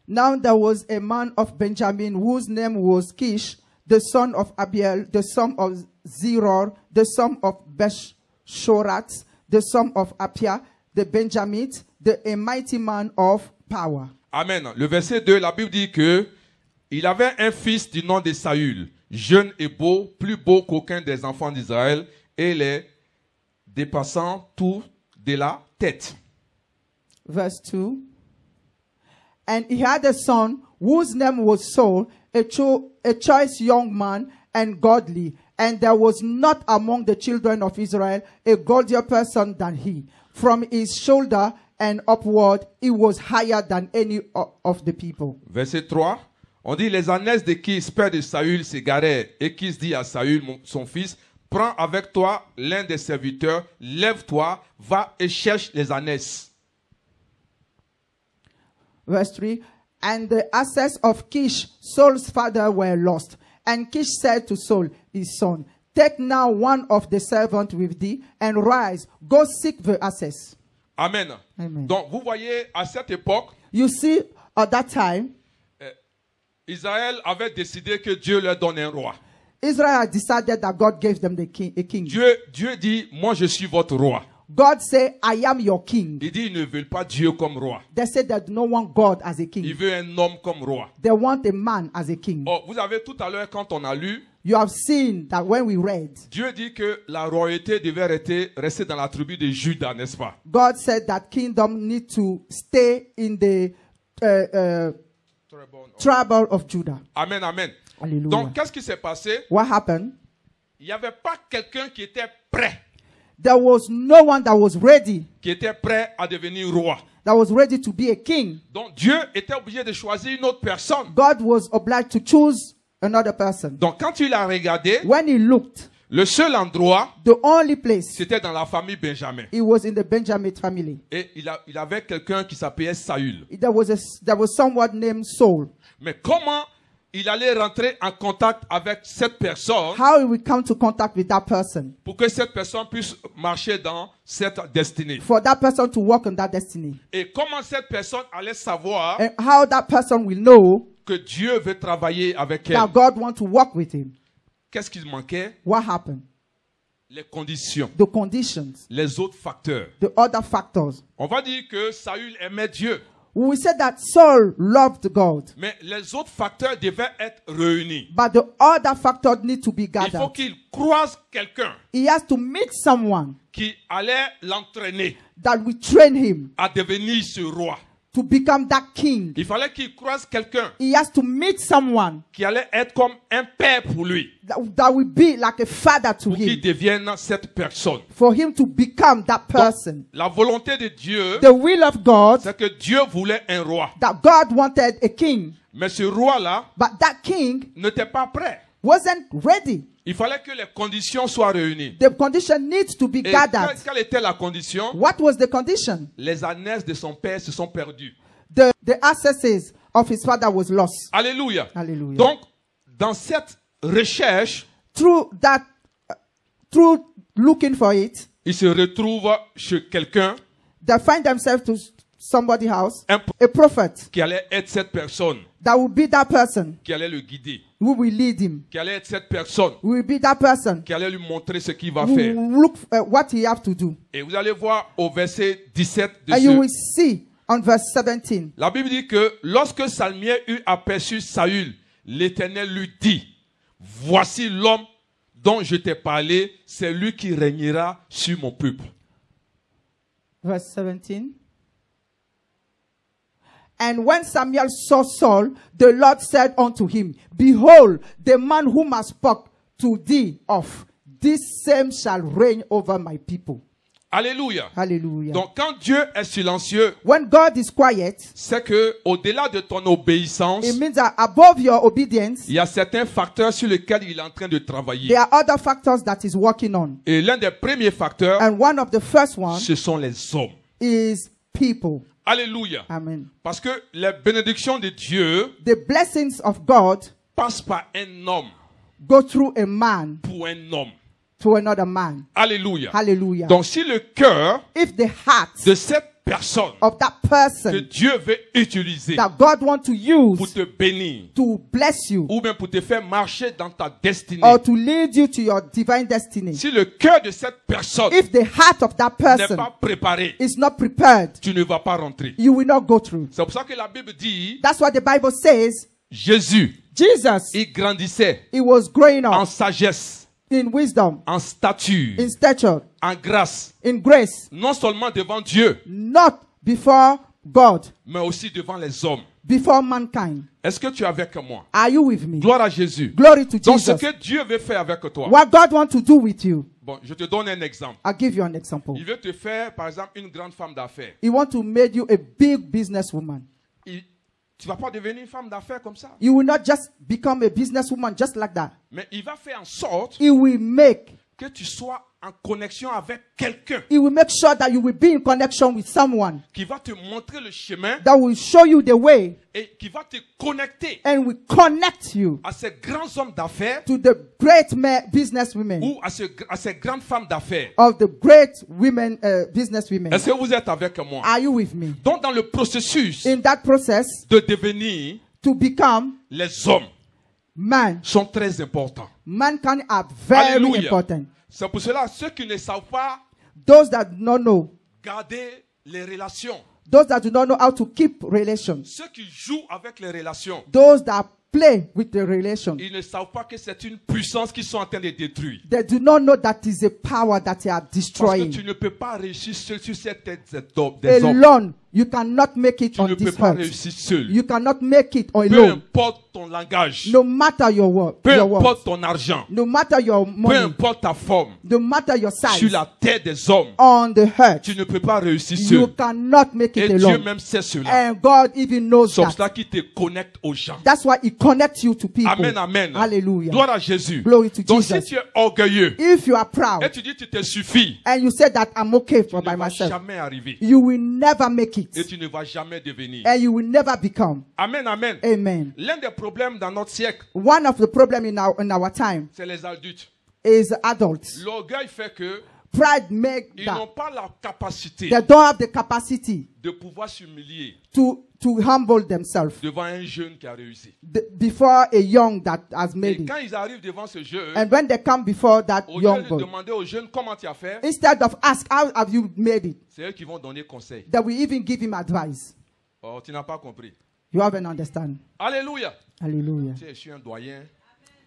Now there was a man of Benjamin whose name was Kish, the son of Abiel, the son of Zeror, the son of Beshorat, the son of Apia, the Benjamite, a mighty man of power. Amen. Le verset 2, la Bible dit que il avait un fils du nom de Saül, jeune et beau, plus beau qu'aucun des enfants d'Israël, et les dépassant tout de la tête. Verse 2. And he had a son whose name was Saul, a choice young man and godly. And there was not among the children of Israel a godlier person than he. From his shoulder and upward, he was higher than any of the people. Verset 3. On dit, les ânesses de Kis, père de Saül, s'égarèrent. Et Kis dit à Saül, son fils, prends avec toi l'un des serviteurs, lève-toi, va et cherche les ânesses. Verse 3. And the asses of Kish, Saul's father, were lost. And Kish said to Saul, his son, take now one of the servants with thee, and rise, go seek the asses. Amen. Amen. Donc, vous voyez, à cette époque, You see, at that time, Israël avait décidé que Dieu leur donne un roi. Israel had decided that God gave them a king. Dieu dit, moi je suis votre roi. God said, I am your king. Il dit, ils ne veulent pas Dieu comme roi. They said they do not want God as a king. Il veut un homme comme roi. They want a man as a king. Oh, vous avez tout à l'heure, quand on a lu, You have seen that when we read, Dieu dit que la royauté devait rester dans la tribu de Juda, n'est-ce pas? God said that kingdom need to stay in the tribe of Judah. Amen, amen. Hallelujah. Donc, qu'est-ce qui s'est passé? What happened? Il n'y avait pas quelqu'un qui était prêt There was no one that was ready, à devenir roi. that was ready to be a king. Donc, Dieu était obligé de choisir une autre personne. God was obliged to choose another person. Donc, quand il a regardé, When he looked, le seul endroit, the only place, c'était dans la famille Benjamin. it was in the Benjamin family. Et il avait quelqu'un qui s'appelait Saül. There was someone named Saul. Mais comment il allait rentrer en contact avec cette personne How he would come to contact with that person, pour que cette personne puisse marcher dans cette destinée? for that person to walk in that destiny, Et comment cette personne allait savoir and how that person will know que Dieu veut travailler avec elle? that God wants to walk with him. Qu'est-ce qu'il manquait? What happened? Les conditions, The conditions, les autres facteurs. the other factors. On va dire que Saül aimait Dieu, We said that Saul loved God, mais les autres facteurs devaient être réunis. but the other factors need to be Il faut gathered. qu'il croise quelqu'un He has to meet someone qui allait l'entraîner that will train him à devenir ce roi. to become that king. Il fallait qu'il croise quelqu'un He has to meet someone qui allait être comme un père pour lui, that will be like a father to pour qu'il him, devienne cette personne. for him to become that person. La volonté de Dieu, The will of God, c'est que Dieu voulait un roi. that God wanted a king, Mais ce roi-là but that king n'était pas prêt. wasn't ready. Il fallait que les conditions soient réunies. The condition needs to be Et gathered. quelle était la condition? What was the condition? Les ânesses de son père se sont perdues. The accesses of his father was lost. Alléluia. Hallelujah. Donc, dans cette recherche, Through looking for it, il se retrouve chez quelqu'un they find themselves to somebody's house, un a prophet qui allait être cette personne, that will be that person qui allait le guider, who will lead him, qui allait être cette personne, will be that person qui allait lui montrer ce qu'il va who faire. will look at what he have to do. Et vous allez voir au verset 17 de And you will ce. see on verse 17. La Bible dit que lorsque Salmiel eut aperçu Saül, l'Éternel lui dit, voici l'homme dont je t'ai parlé, c'est lui qui régnera sur mon peuple. Verse 17. And when Samuel saw Saul, the Lord said unto him, behold, the man whom I spoke to thee of, this same shall reign over my people. Alléluia. Hallelujah. Donc quand Dieu est silencieux, When God is quiet, c'est que au-delà de ton obéissance, it means that above your obedience, il y a certains facteurs sur lesquels il est en train de travailler. there are other factors that is working on. Et l'un des premiers facteurs, And one of the first one ce sont les hommes. is people. Alléluia. Amen. Parce que les bénédictions de Dieu The blessings of God passent par un homme go through a man pour un homme. to another man. Alléluia. Hallelujah. Donc si le cœur If the heart de cette personne of that que person Dieu veut utiliser that God wants to pour use te bénir, to bless you ou bien pour te faire marcher dans ta destinée, or to lead you to your divine destiny, si le cœur de cette personne if the heart of that n'est person pas préparé, is not prepared, tu ne vas pas rentrer. you will not go through. C'est pour ça que la Bible dit, That's what the Bible says. Jésus, Jesus, il grandissait he was growing en up sagesse, in wisdom, en stature, in stature, en grâce, in grace, non seulement devant Dieu, not before God, mais aussi devant les hommes. before mankind. Est-ce que tu es avec moi? Are you with me? Gloire à Jésus. Glory to Donc ce Jesus. que Dieu veut faire avec toi. What God wants to do with you. Bon, je te donne un exemple. I'll give you an example. Il veut te faire, par exemple, une grande femme d'affaires. He wants to make you a big businesswoman. Tu vas pas devenir une femme d'affaires comme ça. You will not just become a businesswoman just like that. Mais il va faire en sorte He will make que tu sois en connexion avec quelqu'un He will make sure that you will be in connection with someone qui va te montrer le chemin that will show you the way et qui va te connecter and will connect you à ces grands hommes d'affaires to the great businesswomen ou à ces grandes femmes d'affaires. of the great women, businesswomen. Est-ce que vous êtes avec moi? Are you with me? Donc dans le processus In that process, de devenir, to become les hommes man, sont très importants. mankind are very Hallelujah. important. C'est pour cela, ceux qui ne savent pas Those that do not know, garder les relations, those that do not know how to keep relations, ceux qui jouent avec les relations, those that play with the relation, ils ne savent pas que c'est une puissance qu'ils sont en train de détruire. they do not know that is a power that they are Parce que destroying. tu ne peux pas réussir seul sur cette tête des hommes. Alone, you cannot make it Tu on ne peux this pas earth. réussir seul. You cannot make it Peu alone. importe ton langage, No matter your work, peu your work, importe ton argent, no matter your peu money, importe ta forme, no matter your sur size, la terre des hommes, on the earth, tu ne peux pas réussir you seul. cannot make Et it Dieu alone. même sait cela. And God even knows C'est pour that. cela qu'il te connecte aux gens. That's why He connects you to people. Amen, amen. Hallelujah. Gloire à Jésus. Glory to Donc Jesus. si tu es orgueilleux If you are et proud tu dis tu te suffis, and you say that I'm okay tu for ne by vas myself, jamais arriver. you will never make Et it. tu ne vas jamais devenir. And you will never become. Amen, amen. Amen. L'un des problèmes dans notre siècle, One of the problems in our time c'est les adultes. is adults. L'orgueil fait que Pride make ils that n'ont pas la capacité they don't have the capacity de pouvoir s'humilier to humble themselves devant un jeune qui a réussi. before a young that has Et made it. quand ils arrivent devant ce jeune, And when they come before that au lieu young de boy, demander au jeune comment tu as fait, instead of ask how have you made it, c'est eux qui vont donner conseil. they will even give him advice. Oh, tu n'as pas compris. You haven't understand. Alléluia. Hallelujah. Tu sais, je suis un doyen.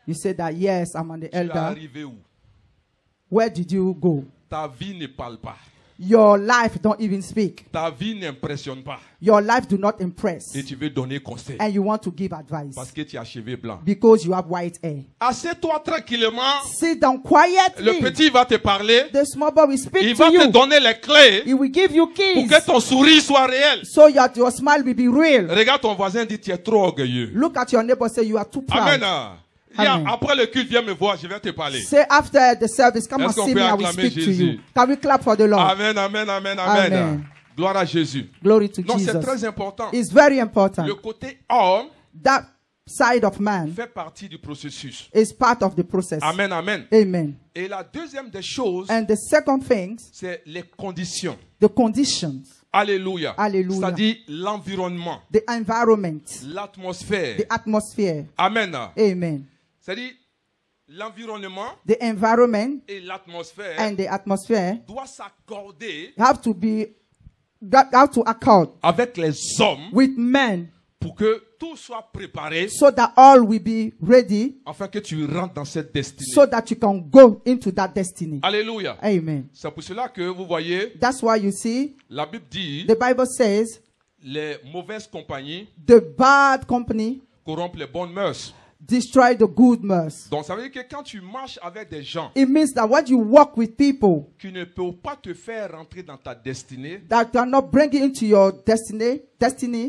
You say that yes, I'm an Tu es elder. arrivé où? Where did you go? Ta vie ne parle pas. Your life don't even speak. Ta vie n'impressionne pas. Your life do not impress. Et tu veux donner conseil. And you want to give advice Parce que tu as cheveux blancs. because you have white hair. Assieds-toi tranquillement. Sit down Le quietly. petit va te parler. The small boy will Il speak va to te you. donner les clés He will give you pour keys que ton sourire soit réel. so that your smile will be real. Regarde ton voisin, dit tu es trop orgueilleux. Look at your neighbor, say you are too Amen. proud. Hier, après le culte, viens me voir, je vais te parler. Say after the service, come and Est-ce qu'on see peut me, I will acclamer speak to Jésus? you. Can we clap for the Lord? Amen, amen, amen, amen. Amen. Gloire à Jésus. Glory to Donc c'est Jesus. très important. It's very important. Le côté homme That side of man fait partie du processus. is part of the process. Amen, amen. Amen. Et la deuxième des choses, And the second thing, c'est les conditions. the conditions, Alléluia. Hallelujah. C'est-à-dire l'environnement, the environment, l'atmosphère. the atmosphere. Amen. Amen. C'est-à-dire l'environnement The environment et l'atmosphère and the atmosphere doivent s'accorder have to accord avec les hommes with men pour que tout soit préparé so that all will be ready afin que tu rentres dans cette destinée. so that you can go into that destiny. Alléluia. Amen. C'est pour cela que vous voyez, That's why you see, la Bible dit, the Bible says, les mauvaises compagnies the bad company corrompent les bonnes mœurs. destroy the good mess. Donc ça veut dire que quand tu marches avec des gens It means that when you walk with people qui ne peuvent pas te faire rentrer dans ta destinée, that are not bringing into your destiny,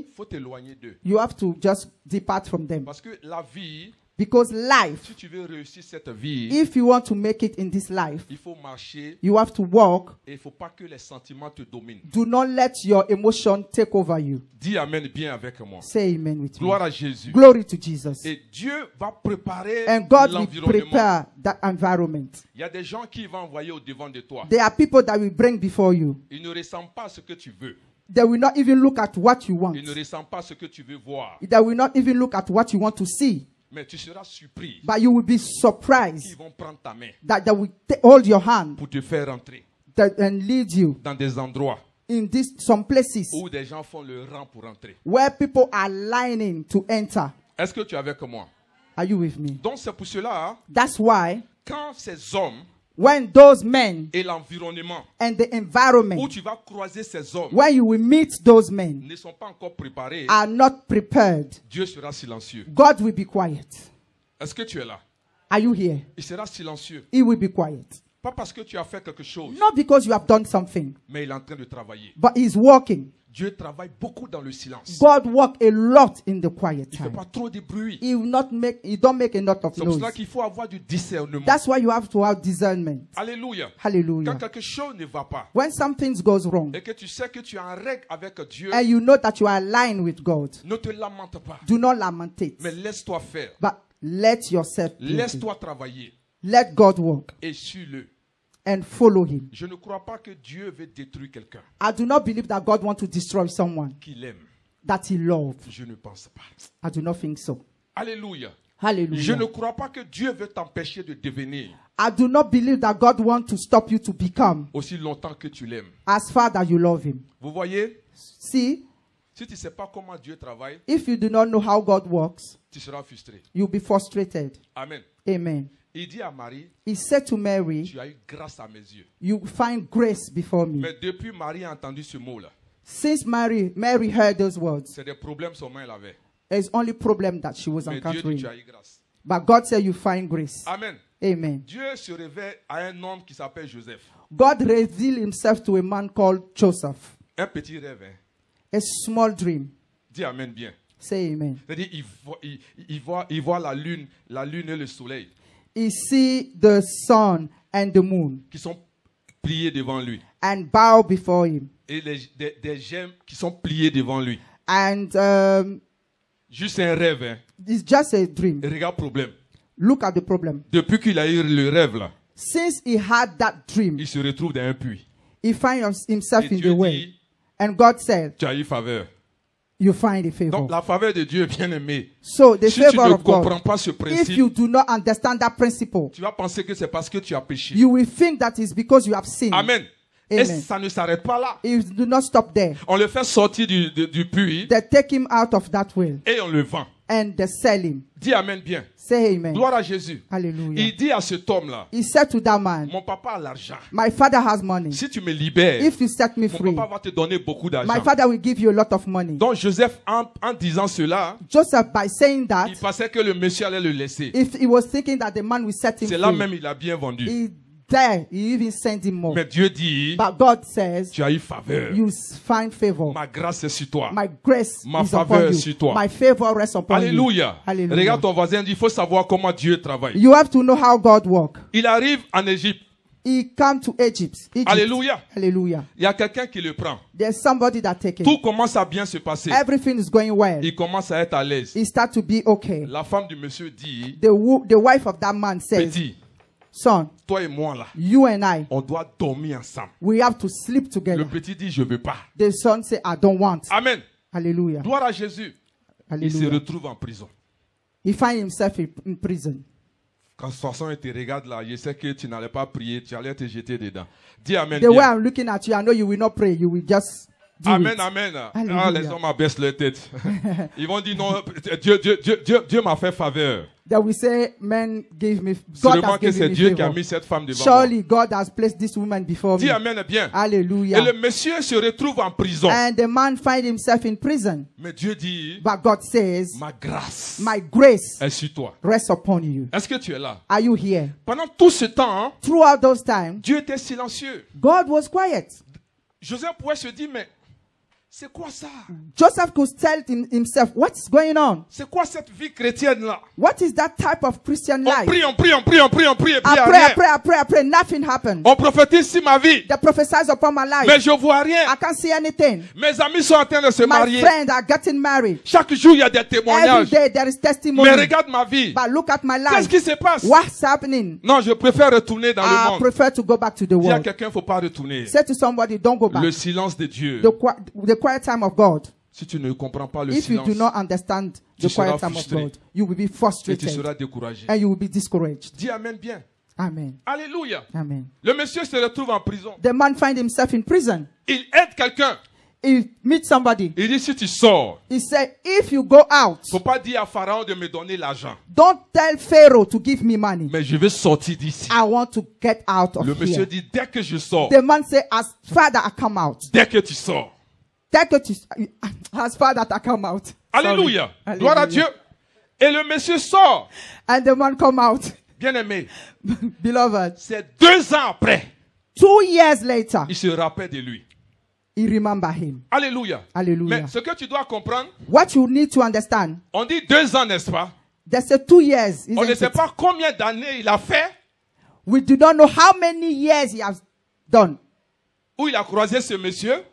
il faut t'éloigner d'eux. you have to just depart from them. Parce que la vie, Because life, si tu veux réussir cette vie, if you want to make it in this life, il faut marcher you have to walk. et il ne faut pas que les sentiments te dominent. Do not let your emotion take over you. Dis Amen bien avec moi. Say amen with me. Gloire à Jésus. Glory to Jesus. Et Dieu va préparer And God will l'environnement. prepare that environment. Il y a des gens qui vont envoyer au devant de toi. There are people that will bring before you. Ils ne ressemblent pas à ce que tu veux. They will not even look at what you want. Ils ne ressemblent pas à ce que tu veux voir. They will not even look at what you want to see. Mais tu seras surpris But you will be qu'ils surprised vont prendre ta main that they will hold your hand pour te faire rentrer and lead you dans des endroits in some places où des gens font le rang pour entrer. where people are lining to enter. Est-ce que tu es avec moi? Are you with me? Donc c'est pour cela, That's why quand ces hommes when those men et l'environnement and the environment, où tu vas croiser ces hommes when you will meet those men, ne sont pas encore préparés, are not prepared, Dieu sera silencieux. God will be quiet. Est-ce que tu es là? Are you here? Il sera silencieux. He will be quiet. Pas parce que tu as fait quelque chose, Not because you have done something, mais il est en train de travailler. but he's working. Dieu travaille beaucoup dans le silence. God work a lot in the quiet Il ne fait time. pas trop de bruit. He will not make, he don't make a lot of C'est pour cela noise. qu'il faut avoir du discernement. That's why you have to have discernment. Alléluia. Hallelujah. Quand quelque chose ne va pas When something goes wrong et que tu sais que tu es en règle avec Dieu, and you know that you are aligned with God, ne te lamente pas, do not lamentate, mais laisse-toi faire. but let yourself do it. Laisse-toi travailler Let God work et suis-le. and follow him. Je ne crois pas que Dieu veut détruire quelqu'un I do not believe that God wants to destroy someone qu'il aime. that he loves. Je ne pense pas. I do not think so. Alléluia. Je Hallelujah. ne crois pas que Dieu veut t'empêcher de devenir I do not believe that God wants to stop you to become aussi longtemps que tu l'aimes. as far that you love him. Vous voyez, See, si tu ne sais pas comment Dieu travaille, if you do not know how God works, tu seras frustré. you'll be frustrated. Amen. Amen. Il dit à Marie, He said to Mary, tu as eu grâce à mes yeux. you find grace before me. Mais depuis Marie a entendu ce mot-là, Since Mary heard those words, c'est des problèmes seulement elle avait. it's only problem that she was Mais Dieu dit, encountering. tu as eu grâce. But God said you find grace. Amen. Amen. Dieu se révèle à un homme qui s'appelle Joseph. God revealed himself to a man called Joseph. Un petit rêve. Hein. A small dream. Dis Amen bien. Say amen. C'est-à-dire, il voit la lune et le soleil He see the sun and the moon qui sont pliés devant lui. and bow before him. Et des gemmes qui sont pliées devant lui. And Juste un rêve. Hein. it's just a dream. Et regarde le problème. Look at the problem. Depuis qu'il a eu le rêve là, Since he had that dream, il se retrouve dans un puits. he finds himself Et in Dieu the way. dit, And God said, tu as eu faveur. you find a favor. Donc la faveur de Dieu est bien aimée. So the Si tu favor ne of God, comprends pas ce if principe, you do not understand that principle, tu vas penser que c'est parce que tu as péché. you will think that it's because you have sinned. Amen. Et Amen. ça ne s'arrête pas là. If do not stop there, On le fait sortir du puits they take him out of that well et on le vend. and they sell him. Dis Amen bien. Say amen. Gloire à Jésus. Hallelujah. Il dit à cet homme-là, He said to that man, mon papa a l'argent. my father has money. Si tu me libères, If you set me mon free, papa va te donner beaucoup my d'argent. father will give you a lot of money. Donc Joseph, en disant cela, Joseph, by saying that, il pensait que le monsieur allait le laisser. if he was thinking that the man will set him C'est là free, même il a bien vendu. he even sent him more. Mais Dieu dit, But God says, tu as eu faveur. you find favor. Ma grâce est sur toi. My grace Ma is faveur upon you. sur toi. My favor rests upon Alléluia. you. Hallelujah. Regarde ton voisin, il faut savoir comment Dieu travaille. You have to know how God works. Il arrive en Égypte. He come to Egypt. Alléluia. Hallelujah. Il y a quelqu'un qui le prend. There's somebody that take Tout him. commence à bien se passer. Everything is going well. Il commence à être à l'aise. He start to be okay. La femme du monsieur dit, The wife of that man says, petit, son, toi et moi là, you and I, on doit dormir ensemble. we have to sleep Le together. petit dit, je veux pas. The son say, I don't want. Amen. Hallelujah. Gloire à Jésus. Il se Hallelujah. retrouve en prison. He find himself in prison. Quand de toute façon il te regarde là, je sais que tu n'allais pas prier, tu allais te jeter dedans. Dis Amen. The way Bien. I'm looking at you, I know you will not pray. You will just Do Amen, it. amen. Alléluia. Ah, les hommes abaissent leur tête. Ils vont dire non, Dieu m'a fait faveur. That we say, men gave me, God Sûrement has que c'est given me Dieu qui a favor. mis cette femme devant moi. Surely God has placed this woman before Dis me. amen bien. Et Hallelujah. le monsieur se retrouve en prison. And the man find himself in prison. Mais Dieu dit, But God says, ma grâce my grace est sur toi. rests upon you. Est-ce que tu es là? Are you here? Pendant tout ce temps, hein, Throughout those times, Dieu était silencieux. God was quiet. Joseph pouvait se dire, mais c'est quoi ça? Joseph could tell himself, what's going on? C'est quoi cette vie chrétienne-là? What is that type of Christian On life? prie, on prie, on prie, on prie, on prie, et puis I y a pray, I rien. pray, I pray, I pray. Nothing happened. On prophétise sur ma vie, They prophesied upon my life. mais je vois rien. I can't see anything. Mes amis sont en train de se My marier. friends are getting married. Chaque jour, il y a des Every témoignages. day there is testimony. Mais regarde ma vie. But look at my Qu'est-ce life. qui se passe? What's happening? Non, je préfère retourner dans le I monde. prefer to go back to the Dis à world. quelqu'un, il ne faut pas retourner. Say to somebody, don't go back. Le silence de Dieu. The quiet time of God. Si tu ne comprends pas le If you silence, do not understand the tu seras quiet time of frustré. God, you will be et tu frustrated seras découragé. and you will be discouraged. Dis amen bien. Amen. Alléluia. Amen. Le monsieur se retrouve en prison. The man find himself in prison. Il aide quelqu'un. He meets somebody. Il dit, si tu sors, He said, if you go out, faut pas dire à Pharaon de me donner l'argent. don't tell Pharaoh to give me money. Mais je vais sortir d'ici. I want to get out of Le monsieur here. dit, dès que je sors, The man said, as far that I come out. dès que tu sors. As far that I come out. Alléluia. Sorry. Gloire à Hallelujah. Dieu. Et le monsieur sort. And the man come out. Bien aimé. Beloved, C'est 2 ans après. 2 years later, Il se rappelle de lui. he remember him. Alléluia. Hallelujah. Mais ce que tu dois comprendre, What you need to understand, on dit 2 ans, n'est-ce pas? they say 2 years. On ne Isn't sait it? pas combien d'années il a fait We do not know how many years he has done où il a croisé ce monsieur.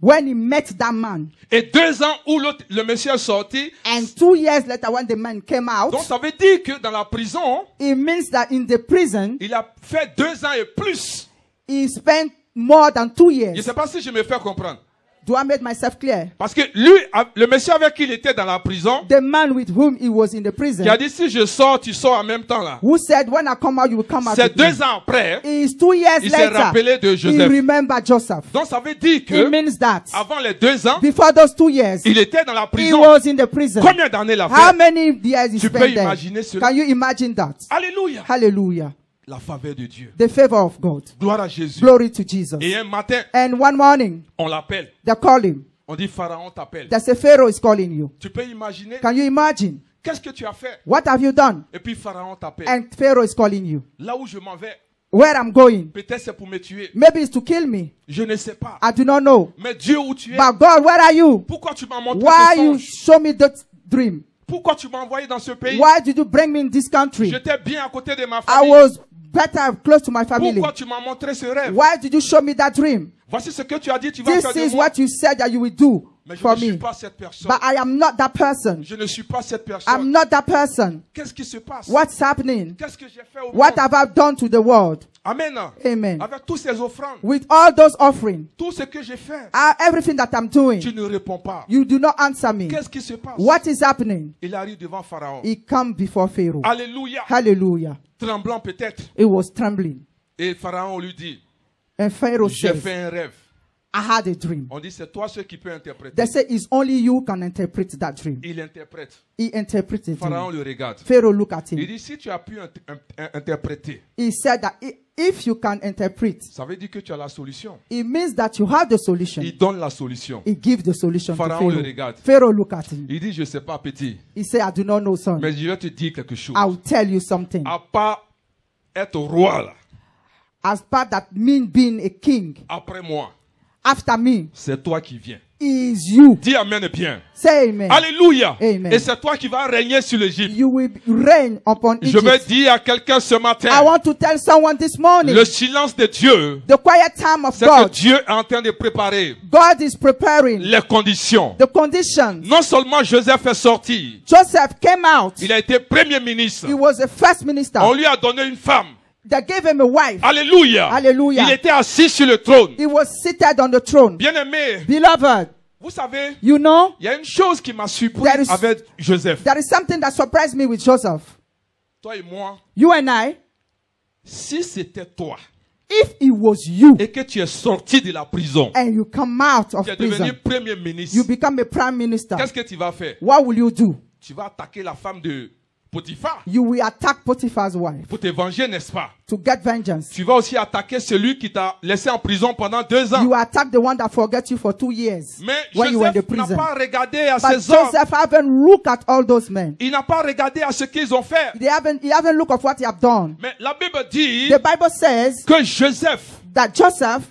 when he met that man. Et 2 ans où le monsieur est sorti. And 2 years later, when the man came out, Donc ça veut dire que dans la prison, it means that in the prison, il a fait 2 ans et plus. he spent more than 2 Je ne years. sais pas si je me fais comprendre. Do I make myself clear? Parce que lui, le monsieur avec qui il était dans la prison, The man with whom he was in the prison, qui a dit si je sors, tu sors en même temps là. who said, when I come out, you will come out C'est with me. 2 ans après, Is 2 years il s'est later, rappelé de he Joseph. remembered Joseph. Donc ça veut dire It que means that avant les 2 ans, before those 2 years, il était dans la he prison. was in the prison. Combien d'années il a How fait? many years he Tu peux spent there? imaginer cela? Can you imagine that? Alléluia. Hallelujah. La faveur de Dieu. The favor of God. Gloire à Jésus. Glory to Jesus. Et un matin, And one morning, on l'appelle. they call him. On dit Pharaon t'appelle. They say, Pharaoh is calling you. Tu peux imaginer Can you imagine? qu'est-ce que tu as fait? What have you done? Et puis Pharaon t'appelle. And Pharaoh is calling you. Là où je m'en vais, Where I'm going. peut-être c'est pour me tuer. Maybe it's to kill me. Je ne sais pas. I do not know. Mais Dieu où tu es? But God, where are you? Pourquoi tu m'as montré Why ce you songe? show me that dream? Pourquoi tu m'as envoyé dans ce pays? Why did you bring me in this country? J'étais bien à côté de ma I famille. was better close to my family. Pourquoi tu m'as montré ce rêve? Why did you show me that dream? Voici ce que tu as dit, tu vas This faire de is moi. what you said that you will do Mais je for ne suis me. pas cette personne. But I am not that person. Je ne suis pas cette I'm personne. not that person. Qu'est-ce qui se passe? What's happening? Qu'est-ce que j'ai fait au What monde? have I done to the world? Amen. Amen. Avec tous ces offrandes, With all those offerings, tout ce que j'ai fait, everything that I'm doing, tu ne réponds pas. you do not answer me. Qu'est-ce qui se passe? What is happening? Il arrive devant Pharaon. He come before Pharaoh. Alléluia. Hallelujah. Tremblant peut-être. He was trembling. Et Pharaon lui dit, And Pharaoh j'ai said, fait un rêve. I had a dream. On dit, c'est toi ce qui peut interpréter. They say it's only you can interpret that dream. Il interprète. He interpreted Pharaon it. le regarde. Pharaoh looked at Il him. dit, si tu as pu interpréter, He said that if you can interpret, ça veut dire que tu as la solution. it means that you have the solution. Il donne la solution. He gives the solution to Pharaon le Pharaoh. regarde. Pharaoh looked at him. Il dit, je ne sais pas, petit, He said, I do not know, son. mais je vais te dire quelque chose. I will tell you something. À part être roi, là, As part that mean being a king, après moi, after me, c'est toi qui viens. is you. Dis amen bien. Say amen. Alléluia. Amen. Et c'est toi qui vas régner sur l'Égypte. You will reign upon Je vais Egypt. dire à quelqu'un ce matin, I want to tell someone this morning, le silence de Dieu, the quiet time of c'est que God. Dieu est en train de préparer God is preparing les conditions. the conditions. Non seulement Joseph est sorti, Joseph came out. il a été premier ministre. He was the first minister. On lui a donné une femme. They gave him a wife. Alléluia. Hallelujah. Il était assis sur le trône. He was seated on the throne. Bien-aimé, Beloved, vous savez, you know, il y a une chose qui m'a surpris There is- avec Joseph. there is something that surprised me with Joseph. Toi et moi, You and I, si c'était toi, If it was you et que tu es sorti de la prison, and you come out of tu es devenu prison, premier ministre, you become a prime minister, qu'est-ce que tu vas faire? what will you do? Tu vas attaquer la femme de Potiphar You will attack Potiphar's wife pour te venger, n'est-ce pas? to get vengeance. Tu vas aussi attaquer celui qui t'a laissé en prison pendant 2 ans. You attack the one that forgot you for 2 years Mais when you were in the Joseph n'a prison. pas regardé à But ces hommes. Joseph haven't looked at all those men. Il n'a pas regardé à ce qu'ils ont fait. He haven't looked at what they have done. Mais la Bible dit The Bible says que Joseph, that Joseph,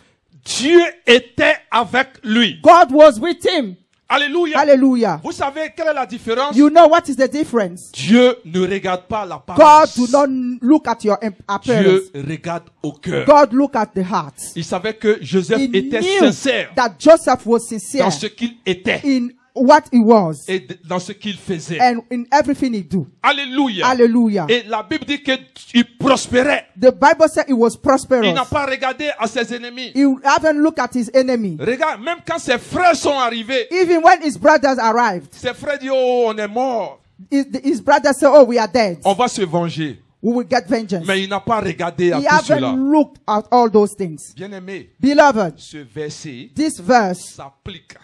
Dieu était avec lui. God was with him. Alléluia. Hallelujah. Vous savez quelle est la différence? You know what is the difference? Dieu ne regarde pas God l'apparence. do not look at your appearance. Dieu regarde au cœur. God look at the heart. Il savait que Joseph He était knew sincère that Joseph was sincere dans ce qu'il était in what he was et dans ce qu'il faisait. and in everything he do. Alléluia. Hallelujah. Et la Bible dit qu'il prospérait. The Bible said he was Il prosperous. n'a pas regardé à ses ennemis. He haven't looked at his enemy. Regarde, même quand ses frères sont arrivés, Even when his brothers arrived, ses frères disent, oh, on est mort. his brothers said, oh, we are dead. On va se venger. We will get vengeance. Mais il n'a pas regardé à He tout cela. haven't looked at all those things. Bien-aimé, Beloved, ce verset this verse s'applique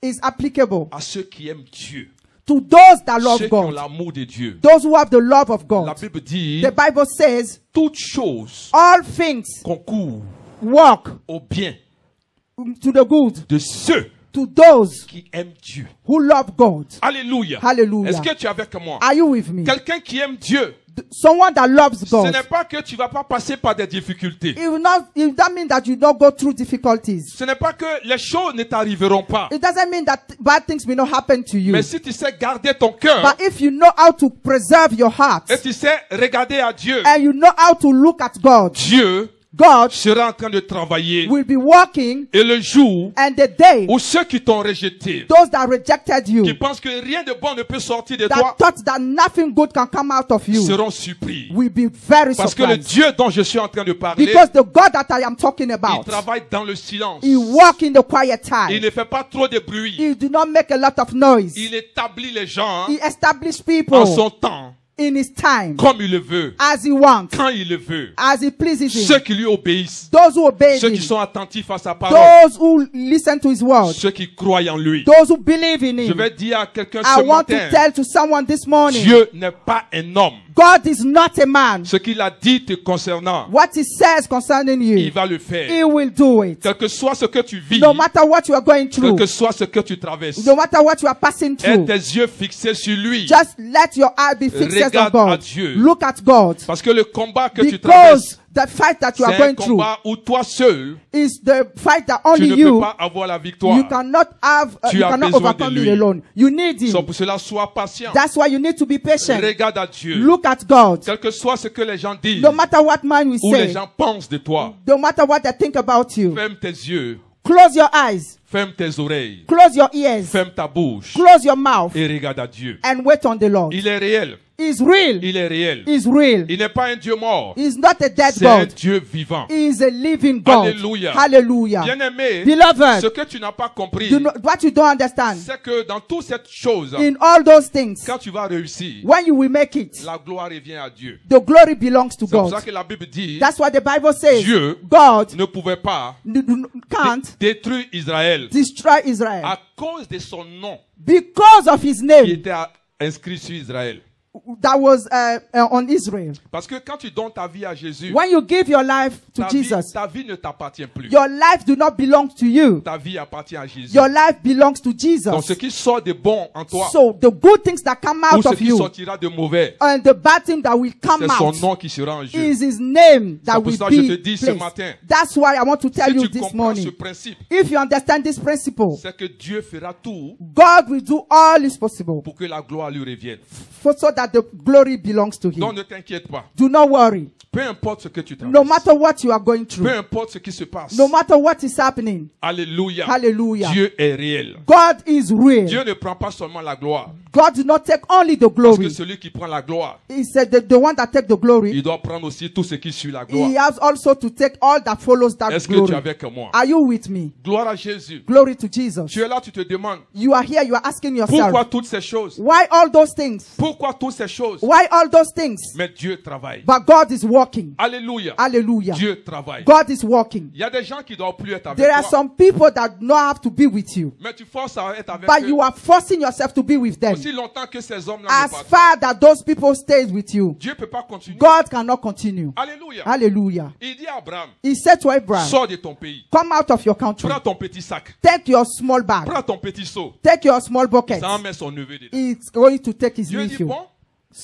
is applicable à ceux qui aiment Dieu, to those that ceux love qui ont God, l'amour de Dieu. those who have the love of La God. Bible dit, The Bible says, toutes choses all things concourent work au bien to the good, de ceux to those qui aiment Dieu. who love God. Alléluia. Hallelujah. Est-ce que tu es avec moi? Are you with me? Quelqu'un qui aime Dieu, Someone that loves ce God. n'est pas que tu vas pas passer par des difficultés. It doesn't mean that you don't go through difficulties. Ce n'est pas que les choses ne t'arriveront pas. It doesn't mean that bad things will not happen to you. Mais si tu sais garder ton cœur But if you know how to preserve your heart et tu sais regarder à Dieu, and you know how to look at God, Dieu God sera en train de travailler. will be working, Et le jour and the day où ceux qui t'ont rejeté, those that rejected you, qui pensent que rien de bon ne peut sortir de that toi, thought that nothing good can come out of you, seront surpris. will be very Parce que le surprised. Dieu dont je suis en train de parler, Because the God that I am talking il about, travaille dans le silence. He walk in the quiet Il time. ne fait pas trop de bruit. He do not make a lot of noise. Il établit les gens He established en people son temps, in His time, comme il le veut, as He wants, quand il le veut. as He pleases Ceux Him. qui lui obéissent, Those who obey ceux qui Him, sont attentifs à sa parole, those who listen to His word, ceux qui croient en lui. those who believe in Je Him. vais dire à quelqu'un I ce want to matin, tell to someone this morning, Dieu n'est pas un homme. God is not a man. Ce qu'il a dit te concernant, What He says concerning il you, va le He faire. will do it. Quel que soit ce que tu vis, No matter what you are going quel through, que soit ce que tu traverses, no matter what you are passing aie through, tes yeux fixés sur lui. just let your eye be fixed on Regarde à God. Dieu. Look at God. Parce que le combat que tu traverses, Because the fight that you c'est are un going through combat où toi seul, is the fight that tu only ne peux you, pas avoir la victoire. you cannot have, Tu you as cannot besoin overcome de it lui. alone. You need Him. So, pour cela, sois patient. That's why you need to be patient. Regarde à Dieu. Look at God. Quel que soit ce que les gens disent, No matter what man will ou les say, gens pensent de toi, no matter what they think about you, ferme tes yeux, close your eyes, ferme tes oreilles, close your ears, ferme ta bouche close your mouth, et regarde à Dieu. and wait on the Lord. Il est réel. He's real. Il est réel. He's real. Il n'est pas un Dieu mort. He's not a dead C'est un God. Dieu vivant. He is a living God. Alléluia. Hallelujah. Bien-aimé, Beloved, ce que tu n'as pas compris, what you don't understand, c'est que dans toute cette chose, in all those things, quand tu vas réussir, when you will make it, la gloire revient à Dieu. the glory belongs to C'est pour ça God. que la Bible dit, That's what the Bible says. Dieu God ne pouvait pas can't détruire Israël destroy Israel à cause de son nom because of His qui name était inscrit sur Israël. that was on Israel. Parce que quand tu donnes ta vie à Jésus, When you give your life to Jesus, ta vie ne t'appartient plus. your life do not belong to you. Ta vie appartient à Jésus. Your life belongs to Donc Jesus. ce qui sort de bon en toi, So the good things that come ou out ce of qui you sortira de mauvais, and the bad thing that will come c'est son out nom qui sera en jeu. is His name that C'est pour will ça que je te be dis ce placed. matin, That's why I want to tell Si you tu this comprends ce morning. principe, If you understand this principle, c'est que Dieu fera tout God will do all is possible pour que la gloire lui revienne. so that the glory belongs to Donc Him. ne t'inquiète pas. Do not worry. Peu importe ce que tu No traverses, matter what you are going peu through, importe ce qui se passe, no matter what is happening, alléluia, hallelujah, Dieu est réel. God is real. Dieu ne prend pas seulement la gloire, God did not take only the Parce que glory. celui qui prend la gloire, He said that the one that take the glory, il doit prendre aussi tout ce qui suit la he gloire. has also to take all that follows that Est-ce que tu es glory. avec moi? Are you with me? Gloire à Jésus. Glory to Jesus. Tu es là, tu te demandes, You are here, you are asking yourself, pourquoi toutes ces choses? why all those things? Pourquoi toutes ces choses? Why all those things? Mais Dieu travaille. But God is working. Alléluia. Hallelujah. Dieu travaille. God is working. Il y a des gens qui ne doivent plus être avec There are toi. some people that do not have to be with you, Mais tu forces à être avec but eux. you are forcing yourself to be with them. Aussi longtemps que ces hommes-là As ne partent pas, far that those people stay with you, Dieu ne peut pas continuer. God cannot continue. Alléluia. Hallelujah. Il dit à Abraham, He said to Abraham, sors de ton pays. come out of your country. Prends ton petit sac. Take your small bag. Prends ton petit seau. Take your small bucket. Ça en met son neveu dedans. He's going to take his Dieu dit, nephew. bon,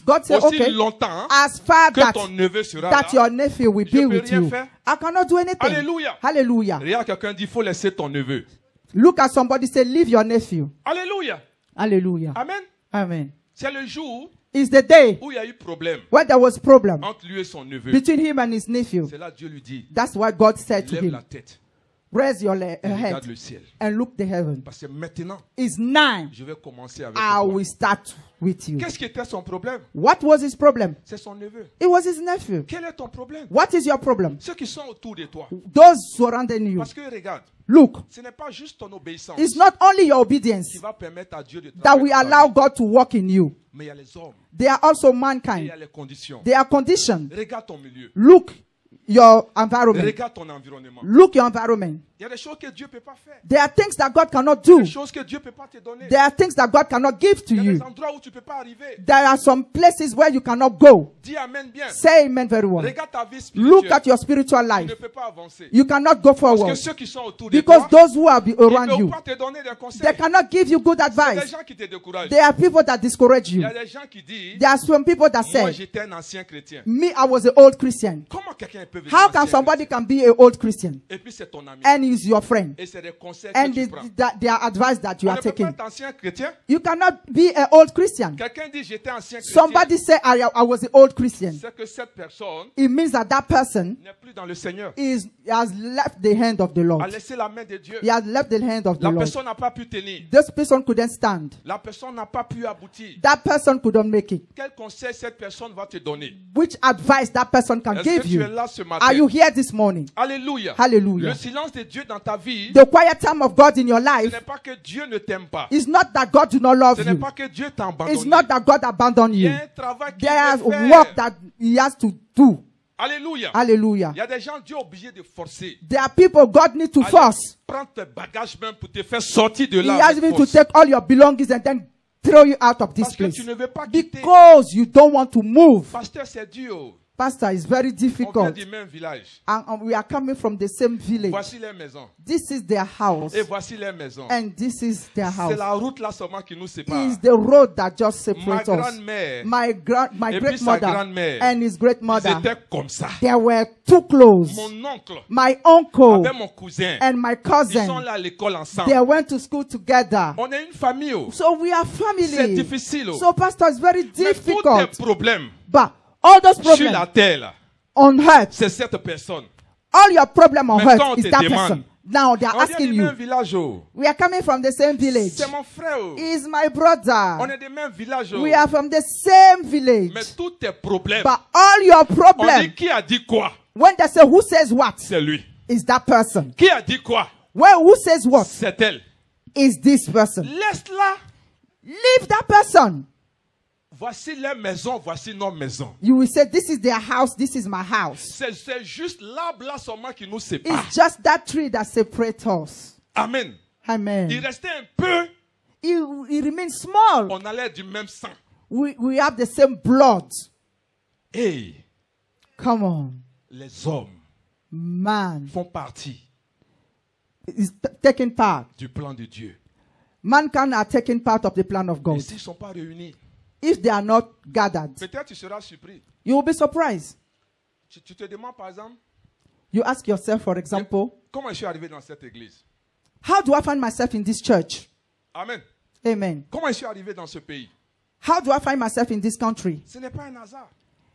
God said, aussi okay, longtemps hein, as far que that, ton neveu sera that là, your nephew will je be peux with rien you, faire. I cannot do anything. Alléluia. Hallelujah. Regarde, quelqu'un dit, il faut laisser ton neveu. Look at somebody, say, leave your nephew. Alléluia. Hallelujah. Amen. Amen. C'est le jour It's the day où il y a eu problème when there was problem entre lui et son neveu. between him and his nephew. C'est là Dieu lui dit, That's what God said to lève him. la tête Raise your et head regarde le ciel. and look the heaven. Parce que maintenant, It's now je vais commencer avec I toi. will start with you. Qu'est-ce qui était son problème? What was his problem? C'est son neveu. It was his nephew. Quel est ton problème? What is your problem? Ceux qui sont autour de toi. Those surrounding you. Parce que regarde, Look, ce n'est pas juste ton obéissance it's not only your qui obedience va permettre à Dieu de that travailler will dans ta allow vie. God to work in you. Mais il y a les hommes They are also et il y mankind. a les conditions. They are conditioned. Regarde ton milieu. Look your environment. Regarde ton environnement. Look your environment. Il y a des choses que Dieu ne peut pas faire. There are things that God cannot Il y a do. des choses que Dieu ne peut pas te donner. There are things that God cannot give to Il y a you. des endroits où tu ne peux pas arriver. There are some places where you cannot go. Dis Amen bien. Say amen very well. Regarde ta vie Look spirituelle. at your spiritual Tu life. ne peux pas avancer. You cannot go Parce que forward ceux qui sont autour de because toi, those who are ils ne around peuvent you, pas te donner des they conseils. cannot give you good Il y a des advice. gens qui te découragent. There are people that discourage Il y you. a des gens qui disent, There are some people that moi say, j'étais un ancien chrétien. me, I was an old Christian. Comment quelqu'un peut venir How ancien can somebody chrétien? can be an old Christian Et puis c'est ton ami. and he's your friend? Et c'est des conseils And que tu prends. they are advice that you On are ne peut pas taking. être ancien chrétien. You cannot be an old Christian. Quelqu'un dit j'étais ancien chrétien. Somebody say, I was an old Christian. C'est que cette personne It means that that person n'est plus dans le Seigneur. has left the hand of the A Lord. laissé la main de Dieu. He has left the hand of the La Lord. personne n'a pas pu tenir. This person couldn't stand. La personne n'a pas pu aboutir. That person couldn't make it. Quel conseil cette personne va te donner? Which advice that person can Est-ce give que tu es you? là ce matin? Are you here this morning? Alléluia. Hallelujah. Le silence de Dieu dans ta vie, The quiet time of God in your ce life n'est pas que Dieu ne t'aime pas. is not that God do not love Ce n'est you. pas que Dieu t'a It's abandonné. not that God abandoned Il y you. a un travail qu'il There's veut faire. work that He has to do. Alléluia. Hallelujah. Il y a des gens, Dieu est obligé de forcer. There are people God need to Aller force. prendre tes bagages même pour te faire sortir de He là. has avec even to force. take all your belongings and then throw you out of this Parce que place. tu ne veux pas quitter. Because you don't want to move. Pasteur, c'est dur. Pastor, it's very On vient difficult. du même village. And we are coming from the same village. Voici les maisons. This is their house. Et voici les maisons. And this is their C'est house. la route là seulement qui nous sépare. It's the road that just Ma separates us. grand-mère My et puis great sa mother grand-mère, and his great ils mother, étaient comme ça. they were too close. Mon oncle My uncle avec mon cousin, and my ils sont cousin, là à l'école ensemble. they went to school together. On est une famille. Oh. So we are C'est family. difficile. Oh. So pastor, it's very Mais tous tes difficult. problèmes But all those sur la problems terre, là, on earth, c'est cette personne. all your problem on Mais quand on earth is te that demande, person. Now they are On vient asking du you. même village. Oh. We are coming from the same village. C'est mon frère. Oh. He's my On brother. est des mêmes villages. Oh. We are from the same village. Mais tous tes problèmes, But all your on dit problem, qui a dit quoi? when they say who says what, C'est lui. is that person. Qui a dit quoi? Well, who says what, C'est elle. is this person. Laisse-la. Leave that person. Voici les maisons, voici nos maisons. You will say, this is their house, this is my house. C'est juste l'arbre là seulement qui nous sépare. It's just that tree that separates us. Amen. Il Amen. restait un peu, It remains small. on allait du même sang. We have the same blood. Et Come on. les hommes Man font partie is taking part. du plan de Dieu. Mankind are taking part of the plan of Et God. s'ils ne sont pas réunis, If they are not gathered, peut-être tu seras surpris. you will be surprised. Tu te demandes par exemple, You ask yourself, for example, comment je suis arrivé dans cette église? how do I find myself in this church? Amen. Amen. Comment je suis arrivé dans ce pays? How do I find myself in this country? Ce n'est pas un hasard.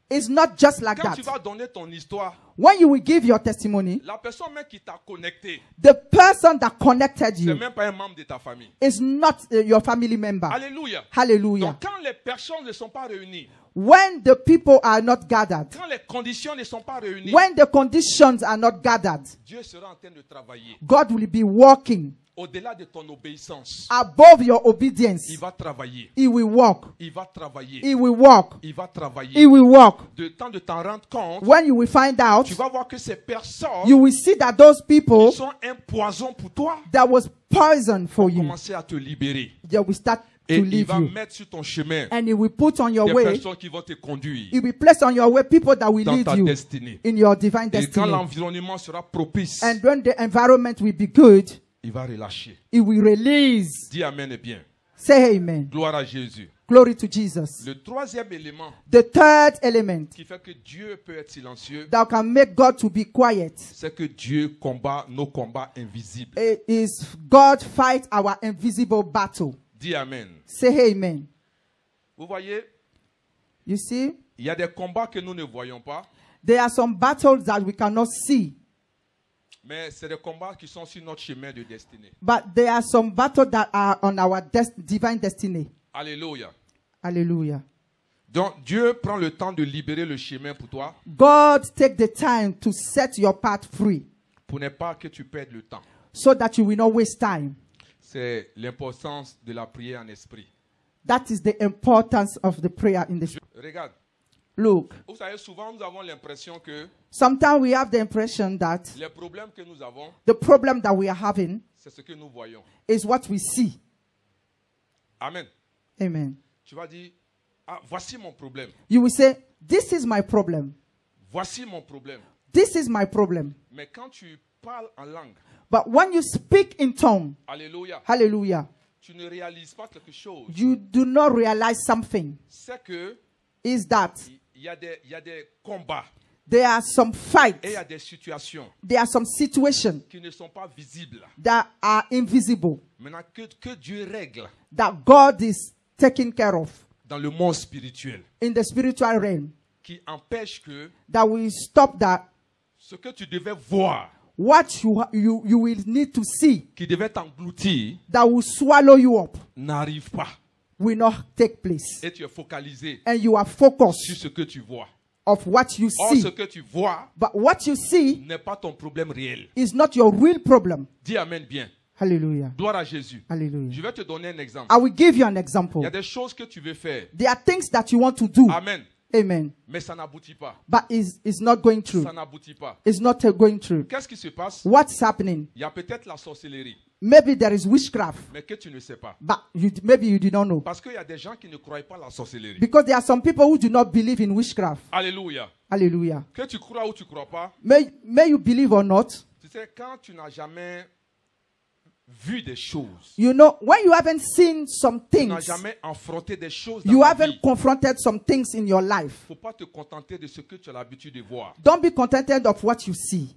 It's not just like Quand that. tu vas donner ton histoire, When you will give your testimony, la personne même qui t'a connecté, the person that connected c'est you même pas un membre de ta famille. is not your family member. Alléluia. Hallelujah. Donc quand les personnes ne sont pas réunies, When the people are not gathered, quand les conditions ne sont pas réunies, when the conditions are not gathered, Dieu sera en train de travailler. God will be working Au-delà de ton obéissance, above your obedience. il va travailler. He will walk. Il va travailler. He will walk. Il va He travailler. will walk. De temps de t'en rendre compte, When you will find out, tu vas voir que ces personnes you will see that those people qui sont un poison pour toi that was poison for vont you, commencer à te libérer. they will start Et to il leave va you. mettre sur ton chemin And he will put on your des way, personnes qui vont te conduire he will place on your way people that will dans lead ta you destinée. in your divine Et quand destiny. l'environnement sera propice, And when the environment will be good, il va relâcher. he will release. Dis Amen et bien. Say amen. Gloire à Jésus. Glory to Jesus. Le troisième élément The third element qui fait que Dieu peut être silencieux, that can make God to be quiet c'est que Dieu combat nos combats invisibles. is God fight our invisible battle. Dis Amen. Say amen. Vous voyez, You see, il y a des combats que nous ne voyons pas, there are some battles that we cannot see, mais c'est des combats qui sont sur notre chemin de destinée. but there are some battles that are on our divine destiny. Alléluia. Hallelujah. Donc Dieu prend le temps de libérer le chemin pour toi God take the time to set your path free pour ne pas que tu perdes le temps. so that you will not waste time. C'est l'importance de la prière en esprit. That is the importance of the prayer in the Regarde, Look, vous savez, souvent nous avons l'impression que sometimes we have the impression that les problèmes que nous avons, the problem that we are having c'est ce que nous voyons. is what we see. Amen. Amen. Tu vas dire, ah, voici mon problème. You will say, this is my problem. Voici mon problème. This is my problem. Mais quand tu parles en langue, But when you speak in tongue, alléluia, hallelujah, tu ne réalises pas quelque chose. you do not realize something. C'est que Is that il y a des combats there are some fights, et il y a des situations there are some situations qui ne sont pas visibles. that are invisible, Maintenant, que Dieu règle that God is taking care of dans le monde spirituel, in the spiritual realm, qui empêche que that will stop that ce que tu devais voir, what you will need to see, qui devait t'engloutir, that will swallow you up, n'arrive pas. will not take place. Et tu es focalisé And you are sur focused ce que tu vois. of what you Or, see. ce que tu vois But what you see n'est pas ton problème réel. is not your real problem. Dis Amen bien. Hallelujah. Gloire à Jésus. Je Hallelujah. vais te donner un exemple. I will give you an Il example. y a des choses que tu veux faire. There are things that you want to do. Amen. Amen. Mais ça n'aboutit pas. But it's not going through. Ça n'aboutit pas. It's not going through. Qu'est-ce qui se passe? What's happening? Il y a peut-être la sorcellerie, Maybe there is witchcraft, mais que tu ne sais pas. but maybe you do not know. Parce qu'il y a des gens qui ne croient pas à la sorcellerie. Because there are some people who do not believe in witchcraft. Alléluia. Hallelujah. Que tu crois ou tu ne crois pas, May you believe or not, tu sais, quand tu n'as jamais vu des choses, you know, when you haven't seen some tu n'as things, jamais affronté des choses dans you la haven't vie, confronted some things in your life. il ne faut pas te contenter de ce que tu as l'habitude de voir. Don't be contented of what you see.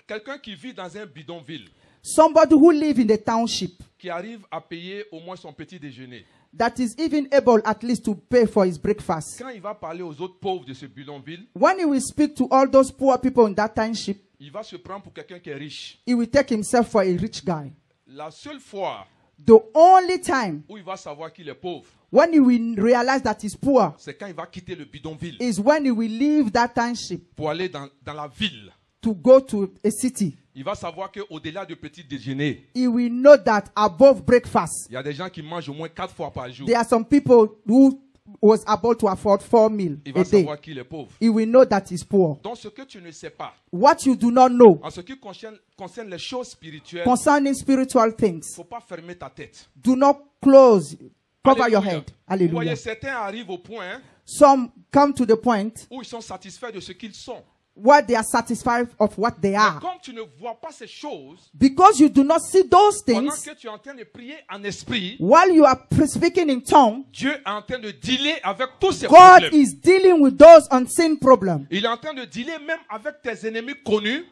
Quelqu'un qui vit dans un bidonville, Somebody who live in the township qui arrive à payer au moins son petit déjeuner, that is even able at least to pay for his breakfast. quand il va parler aux autres pauvres de ce bidonville, When he will speak to all those poor people in that township, il va se prendre pour quelqu'un qui est riche. he will take himself for a rich guy. La seule fois The only time où il va savoir qu'il est pauvre, when he will realize that he's poor c'est quand il va quitter le bidonville is when he will leave that township pour aller dans la ville. to go to a city. Il va savoir qu'au-delà du petit déjeuner, He will know that above breakfast, il y a des gens qui mangent au moins 4 fois par jour. there are some people who was able to afford 4 meals Il a va day. savoir qu'il est pauvre. He will know that he's poor. Donc ce que tu ne sais pas, What you do not know en ce qui concerne les choses spirituelles, concerning spiritual il ne things, faut pas fermer ta tête. do not cover your Alléluia. head. Vous Hallelujah. voyez, certains arrivent au point Some come to the point où ils sont satisfaits de ce qu'ils sont. where they are satisfied of what they Mais are. comme tu ne vois pas ces choses, Because you do not see those pendant things, que tu es en train de prier en esprit, while you are speaking in tongue, Dieu est en train de dealer avec tous ces God problèmes. is dealing with those unseen problems. Il est en train de dealer même avec tes ennemis connus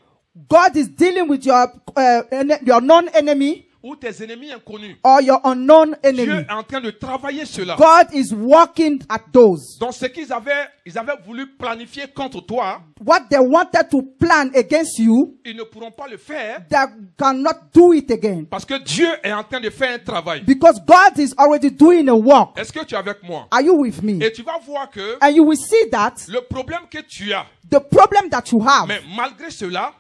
God is dealing with your non-enemy ou tes ennemis inconnus. or your unknown Dieu enemy. est en train de travailler cela. God is working at those. Donc ce qu'ils avaient voulu planifier contre toi, What they wanted to plan against you, ils ne pourront pas le faire they cannot do it again. parce que Dieu est en train de faire un travail. Because God is already doing a work. Est-ce que tu es avec moi? Are you with me? Et tu vas voir que And you will see that le problème que tu as, the problem that you have, mais malgré cela,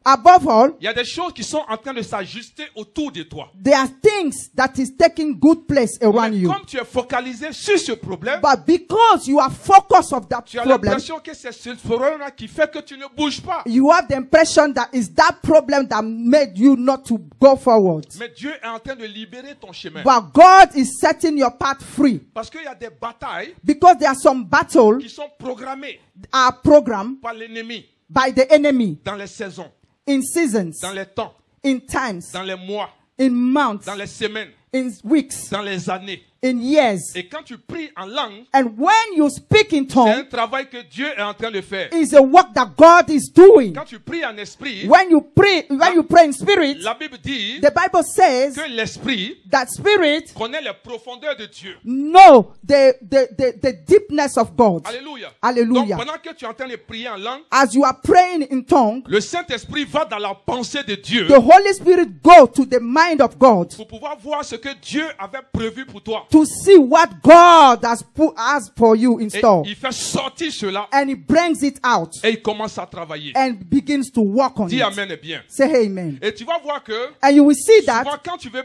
above all, il y a des choses qui sont en train de s'ajuster autour de toi. there are things that is taking good place around Mais you. comme tu es focalisé sur ce problème, But because you are focused on that tu as problem, l'impression que c'est ce problème-là qui fait que tu ne bouges pas. you have the impression that is that problem that made you not to go forward. Mais Dieu est en train de libérer ton chemin. But God is setting your path free. Parce qu'il y a des batailles Because there are some battles qui sont programmées are programmed par l'ennemi by the enemy dans les saisons, in seasons, dans les temps, in times, dans les mois, in months, dans les semaines, in weeks, dans les années. in years. Et quand tu pries en langue, And when you speak in c'est un tongue, travail que Dieu est en train de faire. is a work that God is doing. Quand tu pries en esprit, When you pray in spirit, la Bible dit the Bible says que l'esprit that spirit connaît les profondeurs de Dieu. know the deepness of God. Alléluia. Hallelujah. Donc pendant que tu es en train de prier en langue, As you are praying in tongue, le Saint-Esprit va dans la pensée de Dieu the Holy Spirit go to the mind of God pour pouvoir voir ce que Dieu avait prévu pour toi. to see what God has for you in Et store. il fait sortir cela And he brings it out et il commence à travailler. and begins to work on Dis it. amen et bien. Say amen. Et tu vas voir que And you will see that souvent quand tu veux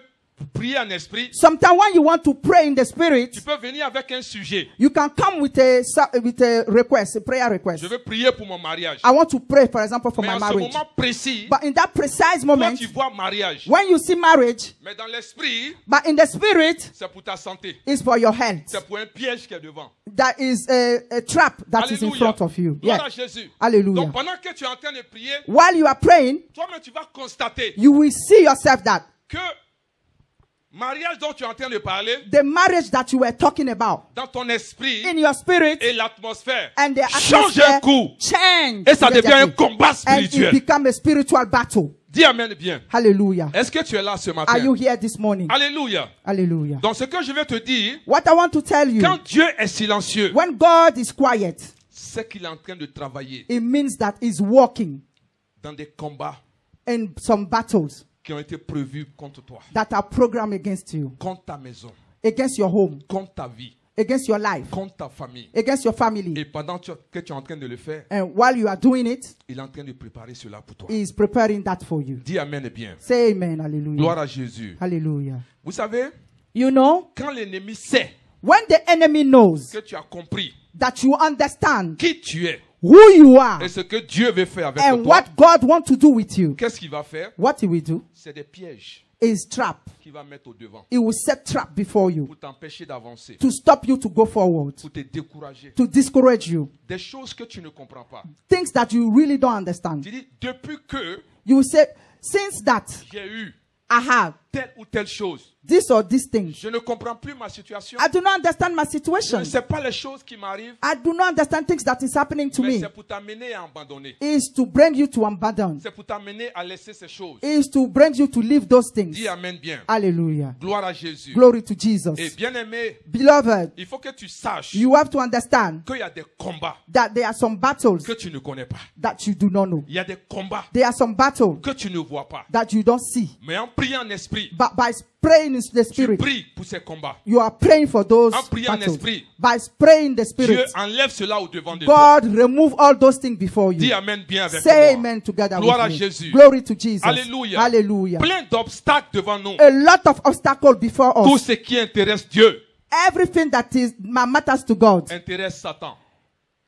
prier en esprit, sometimes when you want to pray in the spirit, tu peux venir avec un sujet. you can come with a request, a prayer request. Je veux prier pour mon mariage. I want to pray, for example, for Mais my en ce marriage. moment précis, But in that precise toi moment, tu vois mariage. when you see marriage, Mais dans l'esprit, but in the spirit, c'est pour ta santé. is for your health. C'est pour un piège qui est devant. That is a trap that is in Alléluia. front of you. Gloire Yeah. à Jésus. Hallelujah. Donc pendant que tu es en train de prier, While you are praying, toi-même tu vas constater you will see yourself that que mariage dont tu es en train de parler, the marriage that you were talking about dans ton esprit in your spirit et l'atmosphère, and the change un atmosphere coup. change Et ça devient un immediately. combat And it spirituel. become a spiritual battle. Dis amen bien. Hallelujah. Est-ce que tu es là ce Are matin? you here this morning? Alléluia. Hallelujah. Donc ce que je vais te dire, What I want to tell you, quand Dieu est silencieux, when God is quiet, c'est qu'il est en train de travailler it means that he's working dans des combats in some battles qui ont été prévus contre toi, that are programmed against you, contre ta maison, against your home, contre ta vie, against your life, contre ta famille. against your family. Et pendant que tu es en train de le faire, And while you are doing it, il est en train de préparer cela pour toi. he is preparing that for you. Dis amen bien. Say amen. Hallelujah. Gloire à Jésus. Hallelujah. Vous savez, You know, quand l'ennemi sait when the enemy knows que tu as compris that you understand qui tu es who you are et ce que Dieu veut faire avec and toi, what God wants to do with you, qu'est-ce qu'il va faire? what he will do C'est des pièges is trap. qu'il va mettre au devant He will set trap before you pour t'empêcher d'avancer, to stop you to go forward, pour te décourager. to discourage you. Des choses que tu ne comprends pas. Things that you really don't understand. Tu dis, depuis que You will say, since that j'ai eu I have telle ou telle chose, this or this thing, je ne comprends plus ma situation. I do not understand my Je situation. ne sais pas les choses qui m'arrivent, I do not understand things that is happening to mais me. c'est pour t'amener à abandonner. Is to bring you to abandon. C'est pour t'amener à laisser ces choses. Is to bring you to leave those things. Dis amen bien. Hallelujah. Gloire à Jésus. Glory to Jesus. Et bien aimé, Beloved, il faut que tu saches you have to understand qu'il y a des combats that there are some battles que tu ne connais pas. that you do not know. Il y a des combats There are some battles que tu ne vois pas. that you don't see. Mais en priant en esprit, But by praying in the tu spirit, pries pour ces combats. you are praying for those En priant en battles. esprit, By praying in the Dieu spirit, enlève cela au devant de toi. God remove all those things before Dis you. amen bien avec Say moi. amen together Gloire à with me. Jésus. Glory to Jesus. Alléluia. Hallelujah. Plein d'obstacles devant nous. A lot of obstacles before Tout us. ce qui intéresse Dieu Everything that is matters to God intéresse Satan.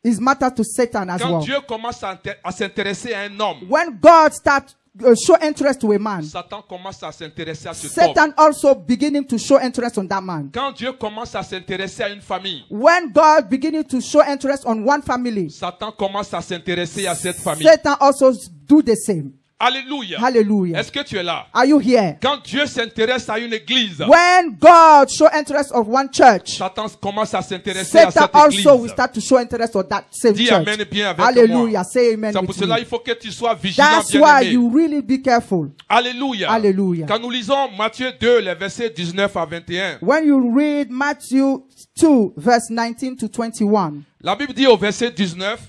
is matter to Satan as Quand well. Dieu commence à s'intéresser à un homme, When God starts show interest to a man, Satan commence à s'intéresser à cet homme. Satan also beginning to show interest on that man. Quand Dieu commence à s'intéresser à une famille, When God beginning to show interest on one family, Satan commence à s'intéresser à cette famille. Satan also do the same. Alléluia. Hallelujah. Est-ce que tu es là? Are you here? Quand Dieu s'intéresse à une église, When God show interest of one church, Satan commence à s'intéresser à Satan cette église. also will start to show interest of that same Dis church. amen bien avec Hallelujah. moi. Say amen C'est pour with cela me. il faut que tu sois vigilant, That's why bien-aimé. you really be careful. Alléluia. Hallelujah. Quand nous lisons Matthieu 2, les versets 19 à 21, When you read Matthew 2, verse 19 to 21, la Bible dit au verset 19,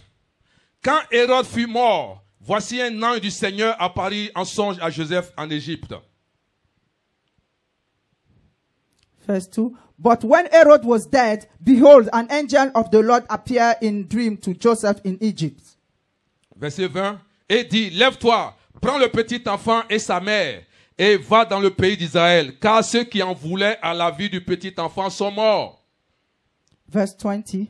quand Hérode fut mort, voici un ange du Seigneur apparut en songe à Joseph en Égypte. verse 2. But when Herod was dead, behold, an angel of the Lord appeared in dream to Joseph in Egypt. Verset 20, et dit, lève-toi, prends le petit enfant et sa mère, et va dans le pays d'Israël, car ceux qui en voulaient à la vie du petit enfant sont morts. Verse 20.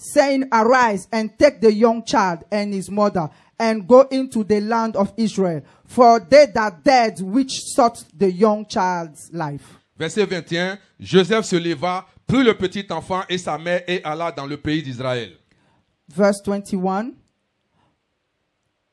Saying, arise and take the young child and his mother and go into the land of Israel, for they that dead which sought the young child's life. Verset 21, Joseph se leva, prit le petit enfant et sa mère et alla dans le pays d'Israël. Verse 21.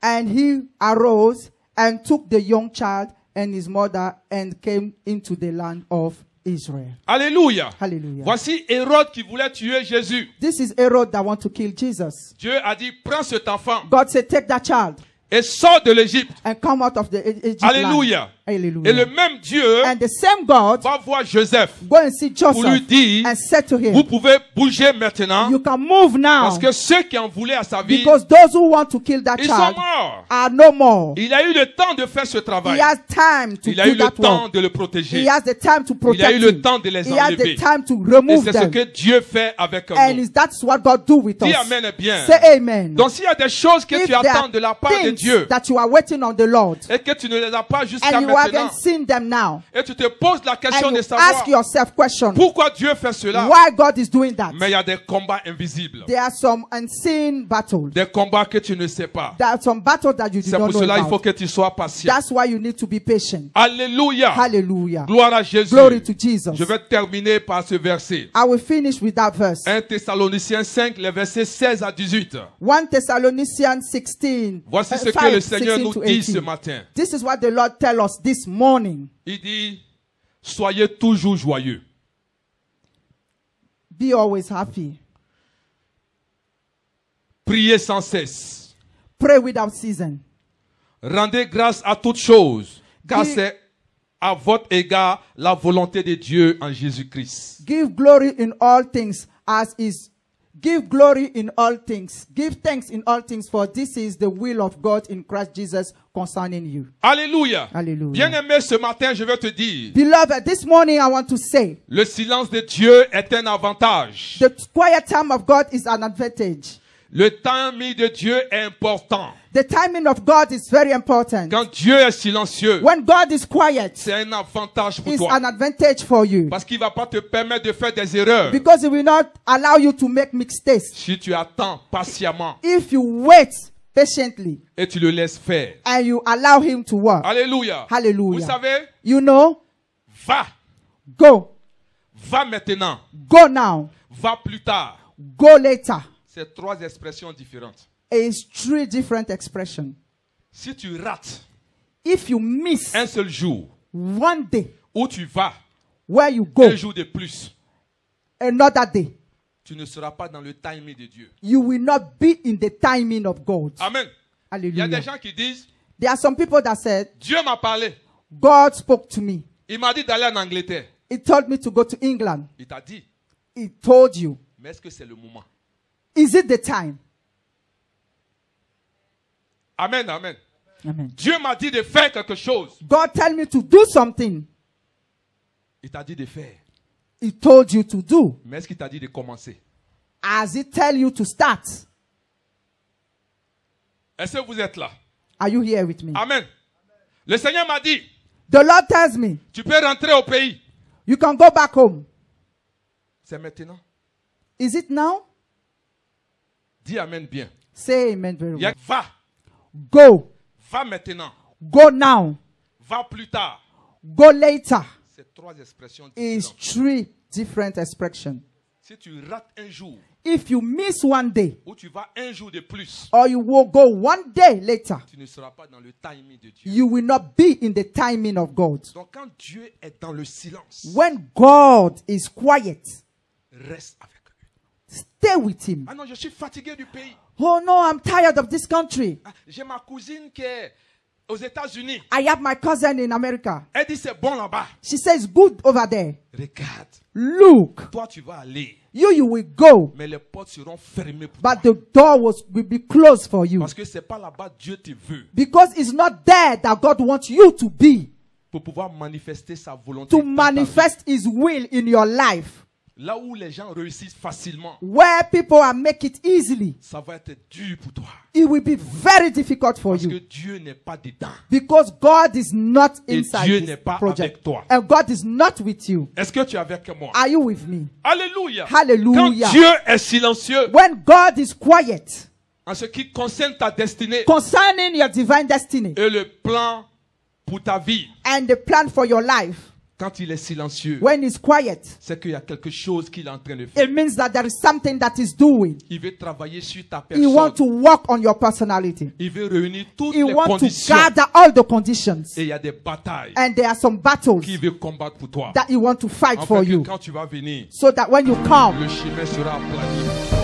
And he arose and took the young child and his mother and came into the land of Israel. Alléluia. Hallelujah. Voici Hérode qui voulait tuer Jésus. This is Herod that want to kill Jesus. Dieu a dit, prends cet enfant God said, take that child et sors de l'Égypte. and come out of the Egypt Alléluia. land. Hallelujah. Et le même Dieu And the same God va voir Joseph go and see pour lui Joseph dire, and said to him, vous pouvez bouger maintenant you can move now parce que ceux qui en voulaient à sa vie, because those who want to kill that ils sont child morts. are no more. Il a eu le temps de faire ce He travail. has time to Il a do eu le that temps work. de le protéger. He has the time to Il a protect eu le him. temps de les He has the enlever. time to Et remove c'est ce them. que Dieu fait avec And nous. that's what God do with Dis us. amen bien. Say amen. Donc s'il y a des choses que If tu there attends are de la part de things Dieu that you are waiting on the Lord et que tu ne les as pas jusqu'à and you maintenant, haven't seen them now, et tu te poses la question and de you savoir ask yourself question, pourquoi Dieu fait cela, why God is doing that? mais il y a des combats invisibles, There are some unseen battles. des combats que tu ne sais pas. There are some battles that you C'est don't pour know cela il faut about. que tu sois patient. That's why you need to be patient. Alléluia. Hallelujah. Gloire à Jésus. Glory to Jesus. Je vais terminer par ce verset. I will finish with that verse. 1 Thessaloniciens 5, les versets 16 à 18. 1 Thessalonians 16. Voici ce que 5, le Seigneur 16 nous to dit 18. ce matin. This is what the Lord tell us this morning. Il dit, soyez toujours joyeux. Be always happy. Priez sans cesse. Pray without season. Rendez grâce à toutes choses, car Give- c'est à votre égard la volonté de Dieu en Jésus-Christ. Give glory in all things as is. Give glory in all things. Give thanks in all things, for this is the will of God in Christ Jesus concerning you. Alléluia. Hallelujah. Bien-aimé, ce matin, je vais te dire, Beloved, this morning I want to say, le silence de Dieu est un avantage. the quiet time of God is an advantage. Le timing de Dieu est important. The timing of God is very important. Quand Dieu est silencieux, When God is quiet, c'est un avantage pour it's toi. an advantage for you. Parce qu'il ne va pas te permettre de faire des erreurs. Because it will not allow you to make mistakes. Si tu attends patiemment If you wait patiently et tu le laisses faire. and you allow him to work. Alléluia. Hallelujah. Vous savez, You know, va. go. Va maintenant. Go now. Va plus tard. Go later. C'est trois expressions différentes. It's three different expressions. Si tu rates If you miss un seul jour one day où tu vas, where you go, un jour de plus, another day, tu ne seras pas dans le timing de Dieu. you will not be in the timing of God. Amen. Il y a des Hallelujah. gens qui disent, There are some people that said, Dieu m'a parlé. God spoke to me. Il m'a dit d'aller en Angleterre. He told me to go to England. Il t'a dit, He told you. mais est-ce que c'est le moment? Is it the time? Amen, amen. Amen. Dieu m'a dit de faire quelque chose. God tell me to do something. Il t'a dit de faire. He told you to do. Mais est-ce qu'il t'a dit de commencer? As he tell you to start. Est-ce que vous êtes là? Are you here with me? Amen. Le Seigneur m'a dit, The Lord tells me, tu peux rentrer au pays. you can go back home. C'est maintenant. Is it now? Dis amen bien. Say amen very Il y a, well. va. Go. Va maintenant. Go now. Va plus tard. Go later. C'est trois expressions Is différentes. three different expressions. Si tu rates un jour, If you miss one day, ou tu vas un jour de plus, or you will go one day later, tu ne seras pas dans le timing de Dieu. you will not be in the timing of God. Donc quand Dieu est dans le silence, When God is quiet, reste avec lui. stay with him. Ah non, je suis fatigué du pays. Oh no, I'm tired of this country. Ah, j'ai ma cousine qui est aux États-Unis. I have my cousin in America. Elle dit c'est bon là-bas. She says, good over there. Regarde, Look, toi tu vas aller, you will go, mais les portes seront fermées pour but toi. the door will be closed for you. Parce que c'est pas là-bas Dieu te veut Because it's not there that God wants you to be, pour pouvoir manifester sa volonté. to dans ta vie. manifest his will in your life. Là où les gens réussissent facilement, Where people are make it easily, ça va être dur pour toi. it will be very difficult for Parce que you. Dieu n'est pas dedans. Because God is not Et inside Dieu this n'est pas project. avec toi. And God is not with you. Est-ce que tu es avec moi? Are you with me? Alléluia. Hallelujah. Quand Dieu est silencieux, When God is quiet en ce qui concerne ta destinée concerning your divine destiny et le plan pour ta vie, and the plan for your life, quand il est silencieux, when he's quiet, c'est qu'il y a quelque chose qu'il est en train de faire. it means that there is something that he's doing. Il veut travailler sur ta He wants to personne. work on your personality. Il veut réunir toutes He les wants to conditions. gather all the conditions. Et il y a des batailles And there are some battles qu'il veut combattre pour toi. that he wants to fight Afin for que you. quand tu vas venir, So that when you come, le chemin sera aplani.